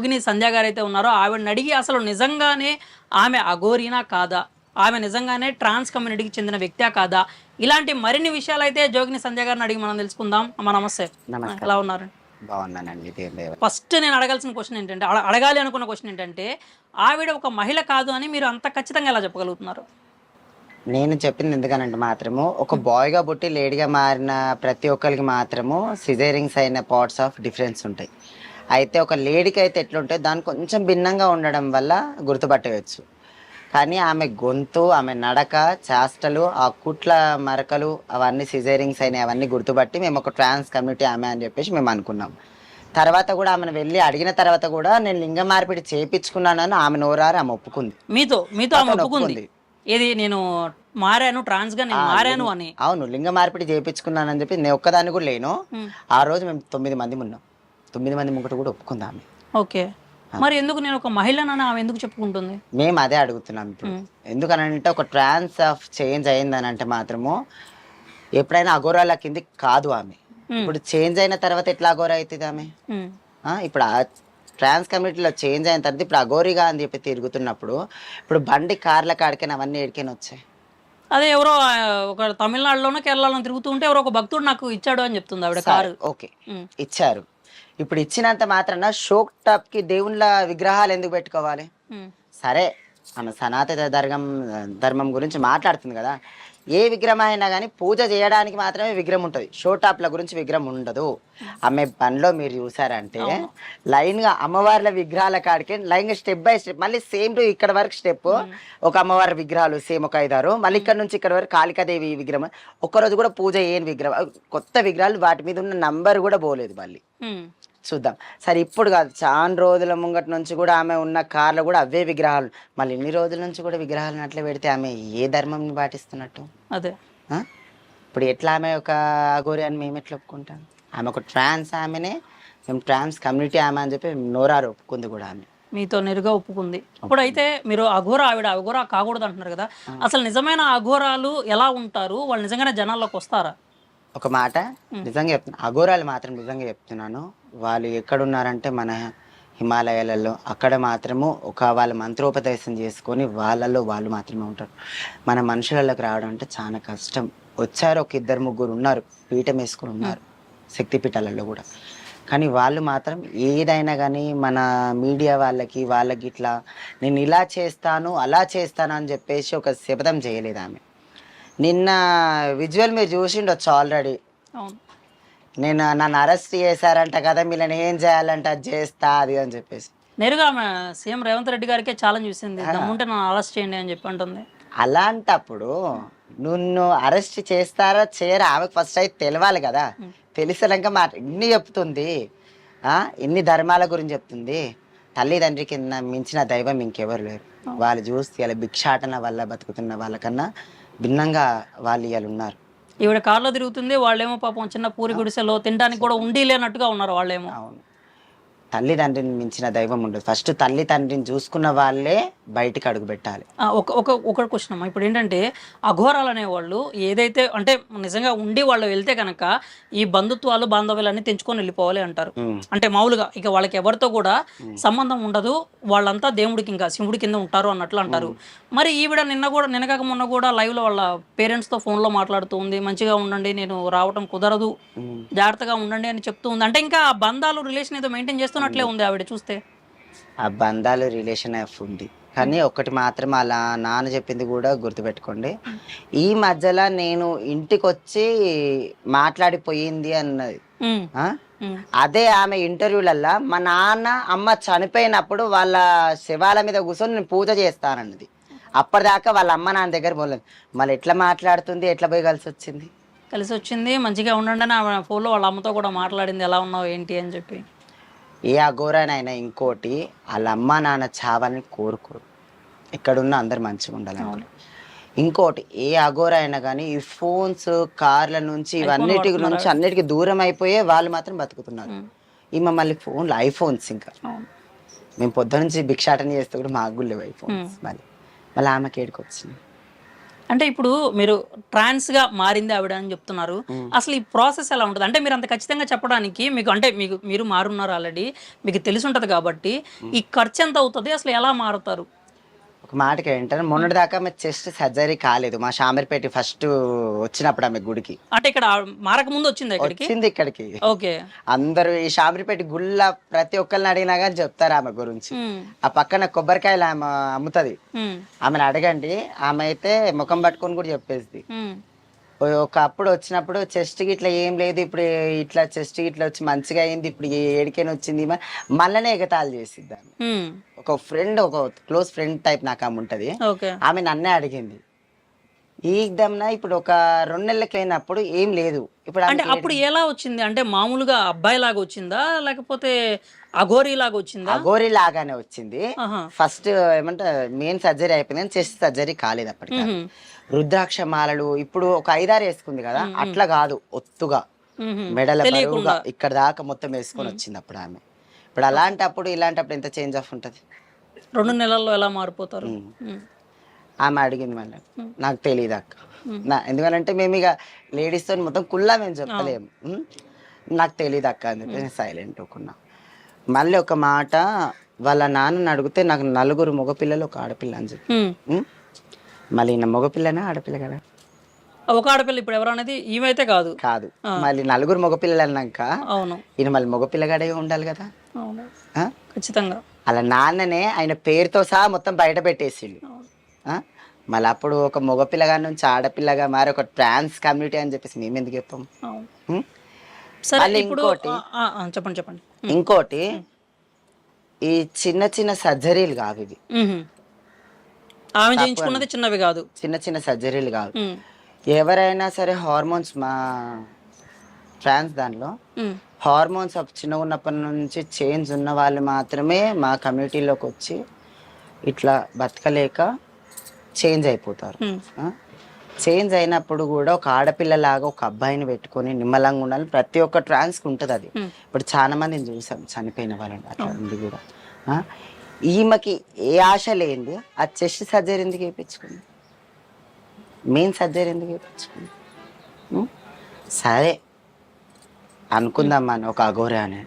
జోగిని సంధ్య గారు అయితే ఉన్నారో ఆవిడని అడిగి అసలు నిజంగానే ఆమె అఘోరీనా కాదా, ఆమె నిజంగానే ట్రాన్స్ కమ్యూనిటీకి చెందిన వ్యక్తా కాదా, ఇలాంటి మరిన్ని విషయాలు అయితే జోగిని సంధ్య గారిని అడిగి మనం తెలుసుకుందాం. అమ్మ నమస్తే. ఎలా నమస్కారం. ఉన్నారు? బాగున్నానండి. దేవుని దయ వల్ల. ఫస్ట్ నేను అడగాల్సిన క్వశ్చన్ ఏంటంటే, అడగాలి అనుకున్న క్వశ్చన్ ఏంటంటే, ఆవిడ ఒక మహిళ కాదు అని మీరు అంత ఖచ్చితంగా ఎలా చెప్పగలుగుతున్నారు? నేను చెప్పింది ఎందుకనంటే మాత్రము ఒక బాయ్‌గా పుట్టి లేడీగా మారిన ప్రతి ఒక్కరికి మాత్రము సిజేరింగ్స్ అయిన పార్ట్స్ ఆఫ్ డిఫరెన్స్ ఉంటాయి. అయితే ఒక లేడీకి అయితే ఎట్లుంటే దాన్ని కొంచెం భిన్నంగా ఉండడం వల్ల గుర్తుపట్టవచ్చు. కానీ ఆమె గొంతు, ఆమె నడక, చేష్టలు, ఆ కుట్ల మరకలు అవన్నీ సిజేరింగ్స్ అయినయి అవన్నీ గుర్తుపట్టి మేము ఒక ట్రాన్స్ కమ్యూనిటీ ఆమె అని చెప్పేసి మేము అనుకున్నాం. తర్వాత కూడా ఆమెను వెళ్ళి అడిగిన తర్వాత కూడా నేను లింగ మార్పిడి చేపించుకున్నానని ఆమె నోరారా ఆమె ఒప్పుకుంది. మీతో మీతో ఆమె నాతోని ఒప్పుకుంది. ఒప్పుకుంది. ఏది నేను మారాను, ట్రాన్స్‌గా ఆ! నేను మారాను అని. అవును. లింగ మార్పిడి చేపించుకున్నానని చెప్పి నేను ఒక్కదాన్ని కూడా లేను. హ్మ్. ఆ రోజు మేము 9 మందిమున్నాం. 9 మంది ముంగట కూడా ఒప్పుకుంది ఆమె. ఓకే. ఆ! మరి ఎందుకు నేను ఒక మహిళనని ఆమె ఎందుకు చెప్పుకుంటుంది? మేము అదే అడుగుతున్నాం ఇప్పుడు. హ్మ్. ఎందుకనంటే ఒక ట్రాన్స్ ఆఫ్ చేంజ్ అయిందనంటే మాత్రము ఎప్పుడైనా అఘోరాల కిందకి కాదు ఆమె. హ్మ్. ఇప్పుడు చేంజ్ అయిన తర్వాత ఎట్లా అఘోర అయితది ఆమె? హ్మ్. ఇప్పుడు ఆ ట్రాన్స్ కమ్యూనిటీలో చేంజ్ అయిన తర్వాత ఇప్పుడు అఘోరిగా అని చెప్పి తిరుగుతున్నప్పుడు ఇప్పుడు బండి కార్ల కాడికైనా అవన్నీ ఏడికైనా వచ్చాయి. అదే ఎవరో ఒక తమిళనాడులోనో, కేరళలోనో తిరుగుతూ ఉంటే ఎవరో ఒక భక్తుడు నాకు ఇచ్చాడు అని చెప్తుంది ఆవిడ సరే. కారు. ఓకే. హ్మ్. ఇచ్చారు. ఇప్పుడు ఇచ్చినంత మాత్రాన షోక్ టాప్‌కి దేవుళ్ళ విగ్రహాలు ఎందుకు పెట్టుకోవాలి? హ్మ్. సరే. ఆమె సనాతన ధర్మం గురించి మాట్లాడుతుంది గదా! ఏ విగ్రహం అయినా గాని పూజ జేయడానికి మాత్రమే విగ్రహం ఉంటది. షో టాప్‌ల గురించి విగ్రహం ఉండదు. హ్మ్. ఆమె పనిలో మీరు చూసారంటే అవును. లైన్‌గా అమ్మవార్ల విగ్రహాల కాడికి లైన్‌గా స్టెప్ బై స్టెప్ మళ్ళీ సేమ్ టు ఇక్కడ వరకు స్టెప్ హ్మ్. ఒక అమ్మవారి విగ్రహాలు సేమ్ ఒక 5, 6 మళ్ళీ హ్మ్. ఇక్కడ నుంచి ఇక్కడ వరకు కాళికాదేవి విగ్రహం. ఒక్కరోజు కూడా పూజ చేయని విగ్రహం. కొత్త విగ్రహాలు వాటి మీద ఉన్న నంబర్ కూడా పోలేదు మళ్ళీ. హ్మ్. చూద్దాం. సరే ఇప్పుడు కాదు చానా రోజుల ముంగట నుంచి కూడా ఆమె ఉన్న కార్‌లో కూడా అవే విగ్రహాలు. మళ్ళీ ఇన్ని రోజుల నుంచి కూడా విగ్రహాలను అట్లే పెడితే ఆమె ఏ ధర్మంని పాటిస్తున్నట్టు? అదే. ఆ! ఇప్పుడు ఎట్లా ఆమె ఒక అఘోరి అని మేమెట్లా ఒప్పుకుంటాం? ఆమె ఒక ట్రాన్స్ ఆమెనే. మేము ట్రాన్స్ కమ్యూనిటీ ఆమె అని చెప్పి నోరారా ఒప్పుకుంది కూడా ఆమె. మీతో నేరుగా ఒప్పుకుంది. ఒప్పుకుంది. ఇప్పుడైతే మీరు అఘోర ఆవిడ అఘోర కాకూడదు అంటున్నారు కదా! ఆ! అసలు నిజమైన అఘోరాలు ఎలా ఉంటారు? వాళ్ళు నిజంగానే జనాల్లోకొస్తారా? ఒక మాట హ్మ్. నిజంగా చెప్తున్నా. అఘోరాలు మాత్రం నిజంగా చెప్తున్నాను. వాళ్ళు ఎక్కడున్నారంటే మన హిమాలయాలలో అక్కడ మాత్రము వాళ్ళ మంత్రోపదేశం చేసుకొని వాళ్ళలో వాళ్ళు మాత్రమే ఉంటారు. మన మనుషులలోకి రావడం అంటే చాలా కష్టం. వచ్చారు ఒక ఇద్దరు ముగ్గురు ఉన్నారు. పీఠం వేసుకొని హ్మ్. ఉన్నారు. శక్తి పీఠాలలో కూడా. కానీ వాళ్ళు మాత్రం ఏదైనా గానీ మన మీడియా వాళ్ళకి ఇట్లా నేను ఇలా చేస్తాను, అలా చేస్తాను అని చెప్పేసి ఒక శపథం చేయలేదామె. నిన్న విజువల్ మీరు చూసిండొచ్చు ఆల్రెడీ. అవును. నన్ను అరెస్ట్ చేశారంట కదా! వీళ్ళని ఏం చేయాలంటే అది చేస్తా అది అని చెప్పేసి. నేరుగా ఆమె సీఎం రేవంత్ రెడ్డి గారికే ఛాలెంజ్ విసిరింది. ఆ! దమ్ముంటే నన్ను అరెస్ట్ చేయండి అని చెప్పి అంటుంది. అలాంటప్పుడు నిన్ను అరెస్ట్ చేస్తారా? చేయరా? ఆమెకు ఫస్ట్ అయితే తెలవాలి కదా! హ్మ్. తెలిసినంక ఇన్ని చెప్తుంది. ఆ! ఇన్ని ధర్మాల గురించి చెప్తుంది. తల్లిదండ్రి కింద మించిన దైవం ఇంకెవరు లేరు. అవును. వాళ్ళు చూస్తే ఇలా భిక్షాటన వల్ల బతుకుతున్న వాళ్ళకన్నా భిన్నంగా వాళ్ళు ఇయాలున్నారు. ఈవిడ కార్‌లో తిరుగుతుంది. వాళ్ళేమో పాపం చిన్న పూరి ఆ! గుడిసెలో తినడానికి కూడా చెప్పండి. ఉండి లేనట్టుగా ఉన్నారు వాళ్ళేమో. అవును. తల్లిదండ్రిని మించిన దైవం ఉండదు. ఫస్ట్ తల్లి తండ్రిని చూసుకున్న వాళ్ళే బయటికి అడుగుబెట్టాలి. ఆ! ఒక క్వెషన్ అమ్మా. ఇప్పుడేంటంటే అఘోరాలనేవాళ్ళు ఏదైతే అంటే నిజంగా ఉండి వాళ్ళు వెళ్తే గనక ఈ బంధుత్వాలు, బాంధవ్యాలన్నీ తెంచుకొని వెళ్ళిపోవాలి అంటారు. హ్మ్. అంటే మామూలుగా ఇక వాళ్ళకి ఎవరితో కూడా హ్మ్. సంబంధం ఉండదు. వాళ్ళంతా దేవుడికి ఇంకా శివుడి కింద ఉంటారు అన్నట్లు అంటారు. హ్మ్. మరి ఈవిడ నిన్న కాక మొన్న కూడా లైవ్‌లో వాళ్ళ పేరెంట్స్‌తో ఫోన్‌లో మాట్లాడుతూ ఉంది. మంచిగా ఉండండి. నేను రావటం కుదరదు. హ్మ్. జాగ్రత్తగా ఉండండి అని చెప్తూ ఉంది. అంటే ఇంకా ఆ బంధాలు, రిలేషన్ ఏదో మెయింటైన్ చేస్తున్నట్లే ఉంది. ఉంది ఆవిడ చూస్తే. ఆ బంధాలు రిలేషన్ ఆఫ్ ఉంది. హ్మ్. కానీ ఒక్కటి మాత్రం ఆళ్ళ నాన్న చెప్పింది గూడా గుర్తుపెట్టుకోండి. హ్మ్. ఈ మధ్యల నేను ఇంటికొచ్చి మాట్లాడిపోయింది అన్నది. హ్మ్. ఆ! హ్మ్. అదే ఆమె ఇంటర్వ్యూలల్లా మా నాన్న, అమ్మ చనిపోయినప్పుడు వాళ్ళ శవాల మీద కూర్చొని నేను పూజ చేస్తానన్నది. అప్పటిదాకా వాళ్ళ అమ్మ, నాన్న దగ్గర పోలేదు. మళ్ళెట్లా మాట్లాడుతుంది? ఎట్లా పోయి కలిసొచ్చింది? కలిసొచ్చింది. మంచిగా ఉండండని ఆమె ఫోన్‌లో వాళ్ళ అమ్మతో కూడా మాట్లాడింది. ఎలా ఉన్నావు? ఏంటి? అని చెప్పి. ఏ అఘోరనైనా ఇంకోటి ఆళ్ళ అమ్మ, నాన్న చావని కోరుకోరు. ఎక్కడున్నా అందరూ అవును. మంచిగుండాలంటారు. ఇంకోటి ఏ అఘోర అయినా గానీ, ఈ ఫోన్స్, కార్ల నుంచి ఐఫోన్ ఇవన్నిటి వాడుతున్నారు నుంచి ఆవిడ. అన్నిటికి దూరం అయిపోయే వాళ్ళు మాత్రం బతుకుతున్నారు. హ్మ్. ఈమె మళ్ళీ ఫోన్‌లు ఐఫోన్స్ ఇంకా. అవును. మేము పొద్దున్నుంచి భిక్షాటన చేస్తే కూడా మాకు గూడా లేవు హ్మ్. ఐఫోన్స్ మళ్ళీ. మళ్ళీ ఆమెకేడికొచ్చినాయి? అంటే ఇప్పుడు మీరు ట్రాన్స్ గా మారింది ఆవిడ అని చెప్తున్నారు. అసలు ఈ ప్రాసెస్ ఎలా ఉంటుంది? అంటే మీరు అంత ఖచ్చితంగా చెప్పడానికి మీకు అంటే మీరు మారున్నారు ఆల్రెడీ. మీకు తెలిసి ఉంటది కాబట్టి ఈ ఖర్చు ఎంత అవుతది? అసలు ఎలా మారుతారు? ఒక మాటకి ఏంటంటే మొన్నటి దాకా ఆమె చెస్ట్ సర్జరీ కాలేదు. మా షామీర్పేట ఫస్ట్ వచ్చినప్పుడు ఆమె గుడికి అంటే ఇక్కడ మారక ముందు వచ్చిందా ఇక్కడికి? వచ్చింది ఇక్కడికి. ఓకే. అందరూ ఈ షామీర్పేట గుళ్ళ ప్రతి ఒక్కరిని అడిగినా కానీ చెప్తారు ఆమె గురించి. హ్మ్. ఆ పక్కన కొబ్బరికాయలు ఆమె అమ్ముతుంది. హ్మ్. ఆమెను అడగండి, ఆమె అయితే ముఖం పట్టుకొని కూడా చెప్పేసి హ్మ్. ఒకప్పుడు వచ్చినప్పుడు చెస్ట్ కి ఇట్లా ఏం లేదు, ఇప్పుడు ఇట్లా చెస్ట్ కి ఇట్లా వచ్చి మంచిగా అయింది, ఇప్పుడు ఏడికైనా వచ్చింది మళ్ళనే ఎగతాళి చేసిద్ది ఆమె. హ్మ్. ఒక ఫ్రెండ్, ఒక క్లోజ్ ఫ్రెండ్ టైప్ నాకు ఆమె ఉంటది. ఓకే. ఆమె నన్నే అడిగింది ఈ దమ్న ఇప్పుడు ఒక 2 నెలలకి అయినప్పుడు ఏం లేదు, ఇప్పుడు అంటే ఆమెకి అప్పుడు ఎలా వచ్చింది? అంటే మామూలుగా అబ్బాయి లాగా వచ్చిందా? లేకపోతే అఘోరీ లాగా వచ్చిందా? అగోరి లాగానే వచ్చింది. ఆహా. ఫస్ట్ ఏమంటే మెయిన్ సర్జరీ అయిపోయింది, చెస్ట్ సర్జరీ కాలేదు అప్పటికి. మ్హూ. రుద్రాక్ష మాలలు ఇప్పుడు ఒక 5-6 వేసుకుంది కదా, అట్లా కాదు, ఒత్తుగా మ్హూ. మెడల తెలియకుండా. బరువుగా ఇక్కడ దాకా మొత్తం వేసుకొని వచ్చింది అప్పుడు ఆమె. ఇప్పుడు అలాంటప్పుడు ఇలాంటప్పుడు ఎంత చేంజ్ ఆఫ్ ఉంటుంది. 2 నెలల్లో ఎలా మారిపోతారు? ఉమ్. హ్మ్. ఆమె అడిగింది మళ్ళీ, నాకు తెలియదు అక్క. ఎందుకంటే మేము ఇక లేడీస్తో మొత్తం కుల్లా మేము చెప్పలేము. నాకు తెలియదు అక్క అని చెప్పి నేను సైలెంట్ ఒకున్నా. మళ్ళీ ఒక మాట, వాళ్ళ నాన్నని అడిగితే నాకు 4 మగపిల్లలు 1 ఆడపిల్ల అని చెప్పి. హ్మ్. మళ్ళీ ఈయన మగపిల్లనా ఆడపిల్ల కదా? ఒక ఆడపిల్ల ఇప్పుడు ఎవరు అనేది ఈమెయితే కాదు. కాదు. మళ్ళీ 4 మగపిల్లలు అన్నాక అవును. ఈయన మళ్ళీ మగపిల్లగాడే ఉండాలి కదా. అవును. ఆ? ఖచ్చితంగా. అలా నాన్ననే ఆయన పేరుతో సహా మొత్తం బయట పెట్టేసిండు. ఆ? మళ్ళీ అప్పుడు ఒక మగపిల్లగా నుంచి ఆడపిల్లగా మారి ఒక ట్రాన్స్ కమ్యూనిటీ అని చెప్పేసి మేము ఎందుకు చెప్పాం? అవును. ఉం? సరే మళ్ళీ ఇప్పుడు ఇంకోటి, చెప్పండి చెప్పండి. ఇంకోటి ఈ చిన్న చిన్న సర్జరీలు కావు ఇవి. మ్హూ. ఆమె చేయించుకున్నది చిన్నవి కాదు. చిన్న చిన్న సర్జరీలు కావు. హ్మ్. ఎవరైనా సరే హార్మోన్స్, మా ట్రాన్స్ దానిలో హ్మ్. హార్మోన్స్ చిన్నగా ఉన్నప్పటి నుంచి చేంజ్ ఉన్న వాళ్ళు మాత్రమే మా కమ్యూనిటీలోకి వచ్చి ఇట్లా బతకలేక చేంజ్ అయిపోతారు. హ్మ్. చేంజ్ అయినప్పుడు కూడా ఒక ఆడపిల్లలాగా ఒక అబ్బాయిని పెట్టుకొని నిమ్మలంగా ఉండాలి, ప్రతి ఒక్క ట్రాన్స్కి ఉంటుంది అది. హ్మ్. ఇప్పుడు చాలా మందిని చూసాం చనిపోయిన వాళ్ళని, అట్లా ఉంది కూడా. ఆ? ఈమెకి ఏ ఆశ లేనిది ఆ చెస్ట్ సర్జరీ ఎందుకు వేయించుకుంది, మెయిన్ సర్జరీ ఎందుకు వేయించుకుంది? సరే అనుకుందాం మనం ఒక అఘోర అని,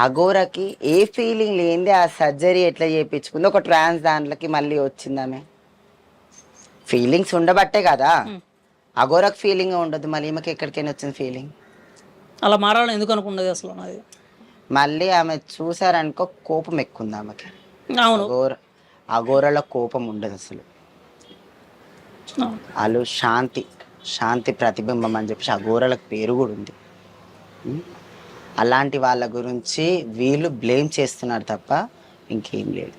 అఘోరకి ఏ ఫీలింగ్ లేనిది ఆ సర్జరీ ఎట్లా చేయించుకుంది? ఒక ట్రాన్స్ దాంట్లోకి మళ్ళీ వచ్చిందామె ఫీలింగ్స్ ఉండబట్టే కదా. అఘోరకు ఫీలింగ్ ఉండదు, మళ్ళీ ఈమెకి ఎక్కడికైనా వచ్చింది ఫీలింగ్. అలా మారాలని ఎందుకు అనుకున్నది అసలు అది? మళ్ళీ ఆమె చూసారనుకో కోపం ఎక్కువ ఉంది ఆమెకి. అవును. అఘోరలో కోపం ఉండదు అసలు. అవును. వాళ్ళు శాంతి ప్రతిబింబం అని చెప్పేసి అఘోరలకు పేరు కూడా ఉంది. ఉం? అలాంటి వాళ్ళ గురించి వీళ్ళు బ్లేమ్ చేస్తున్నారు తప్ప ఇంకేం లేదు.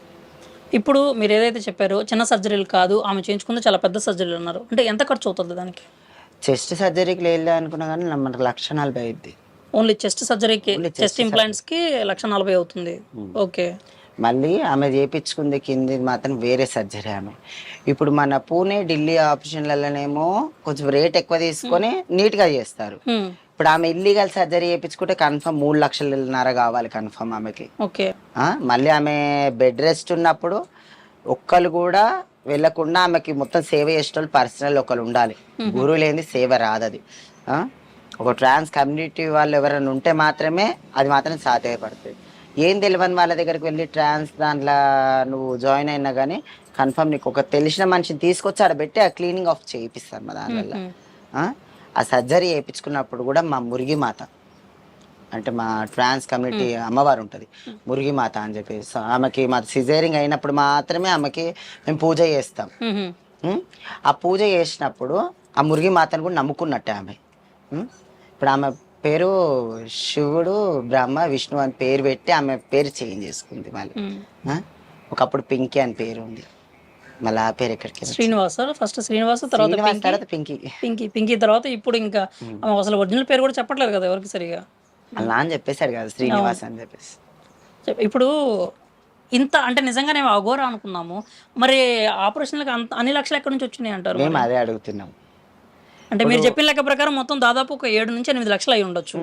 ఇప్పుడు మీరు ఏదైతే చెప్పారో చిన్న సర్జరీలు కాదు, ఆమె చేయించుకుంది చాలా పెద్ద సర్జరీలు అన్నారు. అంటే ఎంత ఖర్చు అవుతుంది దానికి? చెస్ట్ సర్జరీకి వెళ్ళా అనుకున్నా కానీ మనకు 1,40,000 అయింది. ఓన్లీ చెస్ట్ సర్జరీకి, Only చెస్ట్ ఇంప్లాంట్స్కి 1,40,000 అవుతుంది. ఓకే. మళ్ళీ ఆమె చేయించుకుంది కింది మాత్రం వేరే సర్జరీ ఆమె. ఇప్పుడు మన పూణే ఢిల్లీ ఆపరేషన్లలోనేమో కొంచెం రేట్ ఎక్కువ తీసుకొని నీట్గా చేస్తారు. హ్మ్. ఇప్పుడు ఆమె ఇల్లీగల్ సర్జరీ చేయించుకుంటే కన్ఫర్మ్ 3,00,000 కావాలి కన్ఫర్మ్ ఆమెకి. ఓకే. మళ్ళీ ఆమె బెడ్ రెస్ట్ ఉన్నప్పుడు ఒక్కరు కూడా వెళ్ళకుండా ఆమెకి మొత్తం సేవ చేసేటోళ్ళు పర్సనల్ ఒకరు ఉండాలి. గురువు లేని సేవ రాదది. ఆ? ఒక ట్రాన్స్ కమ్యూనిటీ వాళ్ళు ఎవరైనా ఉంటే మాత్రమే అది మాత్రం సాధ్యపడుతుంది. ఏం తెలియని వాళ్ళ దగ్గరికి వెళ్ళి ట్రాన్స్ దాంట్లో నువ్వు జాయిన్ అయినా కానీ కన్ఫర్మ్ నీకు ఒక తెలిసిన మనిషిని తీసుకొచ్చి ఆడ పెట్టి ఆ క్లీనింగ్ ఆఫ్ చేయిస్తారు మా దానివల్ల. ఆ సర్జరీ చేయించుకున్నప్పుడు కూడా మా మురిగి మాత అంటే మా ట్రాన్స్ కమ్యూనిటీ అమ్మవారు ఉంటుంది, మురిగి మాత అని చెప్పేసి ఆమెకి మా సిజేరింగ్ అయినప్పుడు మాత్రమే ఆమెకి మేము పూజ చేస్తాం. ఆ పూజ చేసినప్పుడు ఆ మురిగి మాతను కూడా నమ్ముకున్నట్టే ఆమె. ఇప్పుడు ఆమె పేరు శివుడు బ్రహ్మ విష్ణు అని పేరు పెట్టి ఆమె పేరు చేంజ్ చేసుకుంది మళ్ళీ. ఒకప్పుడు పింకీ అని పేరు ఉంది, మళ్ళీ ఆ పేరు ఎక్కడికి శ్రీనివాస్ ఫస్ట్ శ్రీనివాస్ తర్వాత పింకీ. పింకీ తర్వాత ఇప్పుడు ఇంకా అసలు ఒరిజినల్ పేరు కూడా చెప్పట్లేదు కదా ఎవరికి సరిగా. అలా అని చెప్పేశాడు కదా శ్రీనివాస్ అని చెప్పేసి. ఇప్పుడు ఇంత అంటే నిజంగానే అఘోర అనుకున్నాము, మరి ఆపరేషన్లకు అంత అన్ని లక్షలు ఎక్కడి నుంచి వచ్చినాయి అంటారు? మేము అదే అడుగుతున్నాం. అంటే మీరు చెప్పిన లెక్క ప్రకారం మొత్తం దాదాపు ఒక 7 నుంచి 8 లక్షలు అయి ఉండొచ్చు.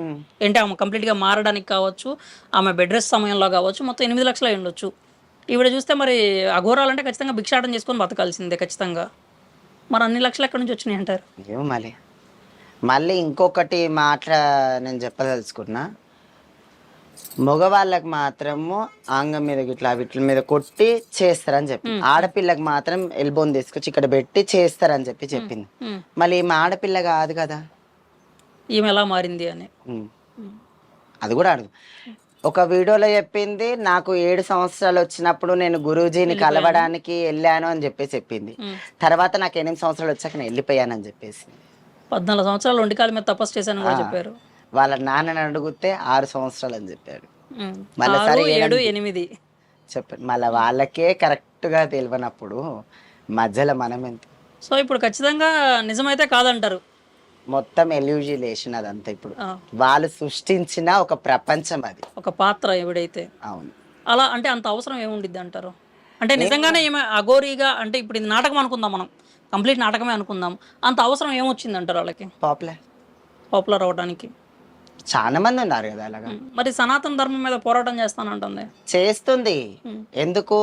అంటే ఆమె కంప్లీట్గా మారడానికి కావచ్చు, ఆమె బెడ్ రెస్ట్ సమయంలో కావచ్చు, మొత్తం 8 లక్షలు అయి ఉండొచ్చు. ఈవిడ చూస్తే మరి అఘోరాలంటే ఖచ్చితంగా భిక్షాటం చేసుకొని బతకాల్సిందే ఖచ్చితంగా. మరి అన్ని లక్షలు ఎక్కడి నుంచి వచ్చినాయి అంటారు? ఏమో మళ్ళీ మళ్ళీ ఇంకొకటి నేను చెప్పదలుచుకున్నా, మగవాళ్ళకి మాత్రము ఆంగం మీద ఇట్లా వీటి మీద కొట్టి చేస్తారని చెప్పి, ఆడపిల్లకి మాత్రం ఎల్బోన్ తీసుకొచ్చి ఇక్కడ పెట్టి చేస్తారని చెప్పింది. మళ్ళీ ఈమె ఆడపిల్ల కాదు కదా, ఈమె ఎలా మారింది అని. అది కూడా అడుగు. ఒక వీడియోలో చెప్పింది, నాకు 7 సంవత్సరాలు వచ్చినప్పుడు నేను గురూజీని కలవడానికి వెళ్ళాను అని చెప్పింది. తర్వాత నాకు 8 సంవత్సరాలు వచ్చాక నేను వెళ్ళిపోయానని చెప్పేసి. 14 సంవత్సరాలు ఒంటికాల మీద తపస్సు చేశాను కూడా చెప్పారు. వాళ్ళ నాన్నని అడిగితే 6 సంవత్సరాలు అని చెప్పాడు. 6, 7, 8 చెప్పాడు. మళ్ళీ వాళ్ళకే కరెక్ట్ గా తెలియనప్పుడు మధ్యలో మనం ఎంత. సో ఇప్పుడు ఖచ్చితంగా నిజమైతే కాదంటారు. మొత్తం ఎల్యూజిలేషన్ అదంతా. ఇప్పుడు వాళ్ళు సృష్టించిన ఒక ప్రపంచం, అది ఒక పాత్ర ఎవడైతే. అవును. అలా అంటే అంత అవసరం ఏముండిద్ది అంటారు? అంటే నిజంగానే ఏమే అఘోరీగా, అంటే ఇప్పుడు ఇది నాటకం అనుకుందాం, మనం కంప్లీట్ నాటకమే అనుకుందాం, అంత అవసరం ఏమొచ్చింది అంటారు వాళ్ళకి పాపులర్ అవడానికి? చాలా మంది ఉన్నారు కదా అలాగా. మరి సనాతన ధర్మం మీద పోరాటం చేస్తానంటుంది. చేస్తుంది ఎందుకు?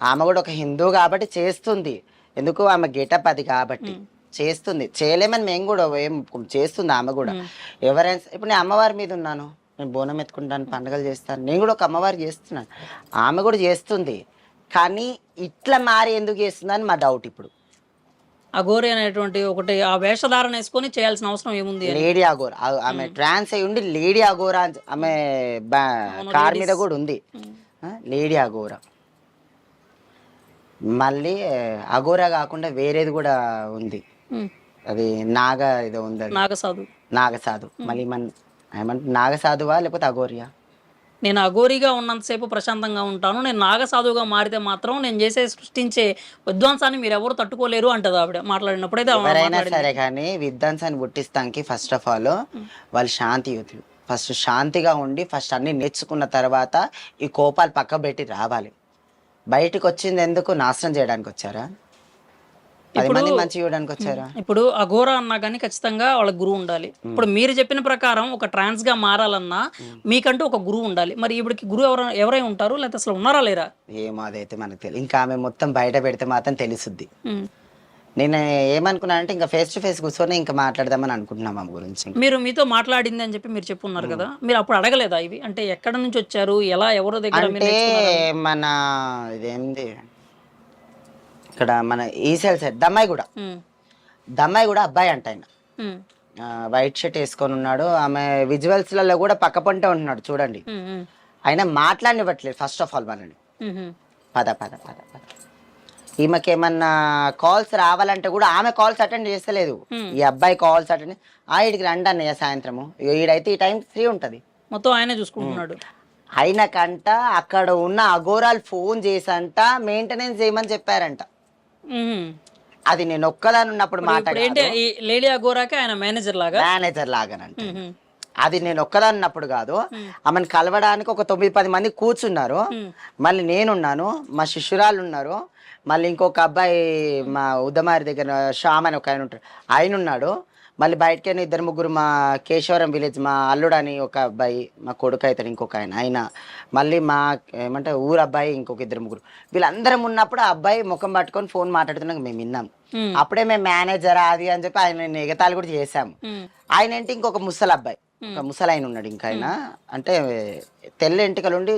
ఆమె కూడా ఒక హిందూ కాబట్టి చేస్తుంది. ఎందుకు? ఆమె గెటప్ అది కాబట్టి చేస్తుంది. చేయలేమని మేము కూడా ఏం చేస్తుంది ఆమె కూడా. ఎవరైనా ఇప్పుడు నేను అమ్మవారి మీద ఉన్నాను, నేను బోనం ఎత్తుకుంటాను, పండుగలు చేస్తాను, నేను కూడా ఒక అమ్మవారికి చేస్తున్నాను, ఆమె కూడా చేస్తుంది. కానీ ఇట్లా మారి ఎందుకు చేస్తుందని మా డౌట్. ఇప్పుడు అఘోరి అనేటువంటి ఒకటి ఆ వేషధారణ వేసుకొని చేయాల్సిన అవసరం ఏముంది? లేడీ అఘోర, ఆమె ట్రాన్స్ అయి ఉండి లేడీ అఘోర, ఆమె కార్ మీద కూడా ఉంది లేడీ అఘోర. మళ్ళీ అఘోర కాకుండా వేరేది కూడా ఉంది, అది ఏదో ఉంది, నాగసాధు. మళ్ళీ ఏమంటే నాగసాధువా లేకపోతే అఘోరియా? నేను అఘోరిగా ఉన్నంతసేపు ప్రశాంతంగా ఉంటాను, నేను నాగసాధువుగా మారితే మాత్రం నేను చేసే సృష్టించే విధ్వంసాన్ని మీరు ఎవరు తట్టుకోలేరు అంటది ఆవిడ మాట్లాడినప్పుడైతే. ఎవరైనా సరే కానీ విధ్వంసాన్ని పుట్టిస్తానికి ఫస్ట్ ఆఫ్ ఆల్ వాళ్ళు శాంతియుతులు. ఫస్ట్ శాంతిగా ఉండి ఫస్ట్ అన్ని నేర్చుకున్న తర్వాత ఈ కోపాలు పక్క పెట్టి రావాలి. బయటకు వచ్చింది ఎందుకు? నాశనం చేయడానికి వచ్చారా? 10 మంది మంచి చూడడానికి వచ్చారా? ఇప్పుడు అఘోర అన్నా కానీ ఖచ్చితంగా వాళ్ళకి గురువు ఉండాలి. ఇప్పుడు మీరు చెప్పిన ప్రకారం ఒక ట్రాన్స్ గా మారాలన్నా మీకంటూ ఒక గురువు ఉండాలి. మరి ఇప్పటికి గురువు ఎవరై ఉంటారు, లేకపోతే అసలు ఉన్నారా లేరా? ఏమో అదైతే మనకు తెలియదు. ఇంకా ఆమె మొత్తం బయట పెడితే మాత్రం తెలుసుద్ది. నేను ఏమనుకున్నా అంటే ఇంకా ఫేస్ టు ఫేస్ కూర్చొని ఇంకా మాట్లాడదామని అనుకుంటున్నాం ఆమె గురించి. మీరు మీతో మాట్లాడింది అని చెప్పి మీరు చెప్పున్నారు కదా, మీరు అప్పుడు అడగలేదా ఇవి? అంటే ఎక్కడ నుంచి వచ్చారు, ఎలా, ఎవరో దగ్గర? అంటే మన ఇదేంది ఇక్కడ మన ఈసెల్ సైడ్ దమ్మాయి కూడా అబ్బాయి అంట. ఆయన వైట్ షర్ట్ వేసుకొని ఉన్నాడు. ఆమె విజువల్స్ లలో కూడా పక్క పంటే ఉంటున్నాడు చూడండి. ఆయన మాట్లాడినివ్వట్లేదు ఫస్ట్ ఆఫ్ ఆల్ మనని. పద పద పద పద. ఈమెకేమన్నా కాల్స్ రావాలంటే కూడా ఆమె కాల్స్ అటెండ్ చేస్తలేదు. ఈ అబ్బాయి కాల్స్ అటెండ్, ఈడికి రండి అన్నయ్య సాయంత్రము, ఈడైతే ఈ టైం ఫ్రీ ఉంటది, మొత్తం ఆయనే చూసుకుంటున్నాడు. ఆయనకంట అక్కడ ఉన్న అఘోరాలు ఫోన్ చేసంట మెయింటెనెన్స్ చేయమని చెప్పారంట. అది నేను ఒక్కదాని ఉన్నప్పుడు లేడీ అఘోరాకి ఆయన మేనేజర్ లాగానంట. అది నేను ఒక్కదాని ఉన్నప్పుడు కాదు, ఆమెను కలవడానికి ఒక 9-10 మంది కూర్చున్నారు. మళ్ళీ నేనున్నాను, మా శిష్యురాలు ఉన్నారు, మళ్ళీ ఇంకొక అబ్బాయి మా ఉద్దమారి దగ్గర శ్యామ్ అని ఒక ఆయన ఉంటాడు, ఆయన ఉన్నాడు. మళ్ళీ బయటకైనా 2-3 మా కేశవరం విలేజ్ మా అల్లుడని ఒక అబ్బాయి, మా కొడుకు అవుతాడు ఇంకొక ఆయన, మళ్ళీ మా ఏమంటే ఊరు అబ్బాయి ఇంకొక 2-3, వీళ్ళందరం ఉన్నప్పుడు ఆ అబ్బాయి ముఖం పట్టుకొని ఫోన్ మాట్లాడుతున్నాక మేము విన్నాం. అప్పుడే మేము మేనేజర్ అది అని చెప్పి ఆయన ఎగతాళి కూడా చేసాము. ఆయన ఏంటి ఇంకొక ముసలి అబ్బాయి, ఒక ముసలి ఆయన ఉన్నాడు ఇంకా, ఆయన అంటే తెల్ల ఎంటికలుండి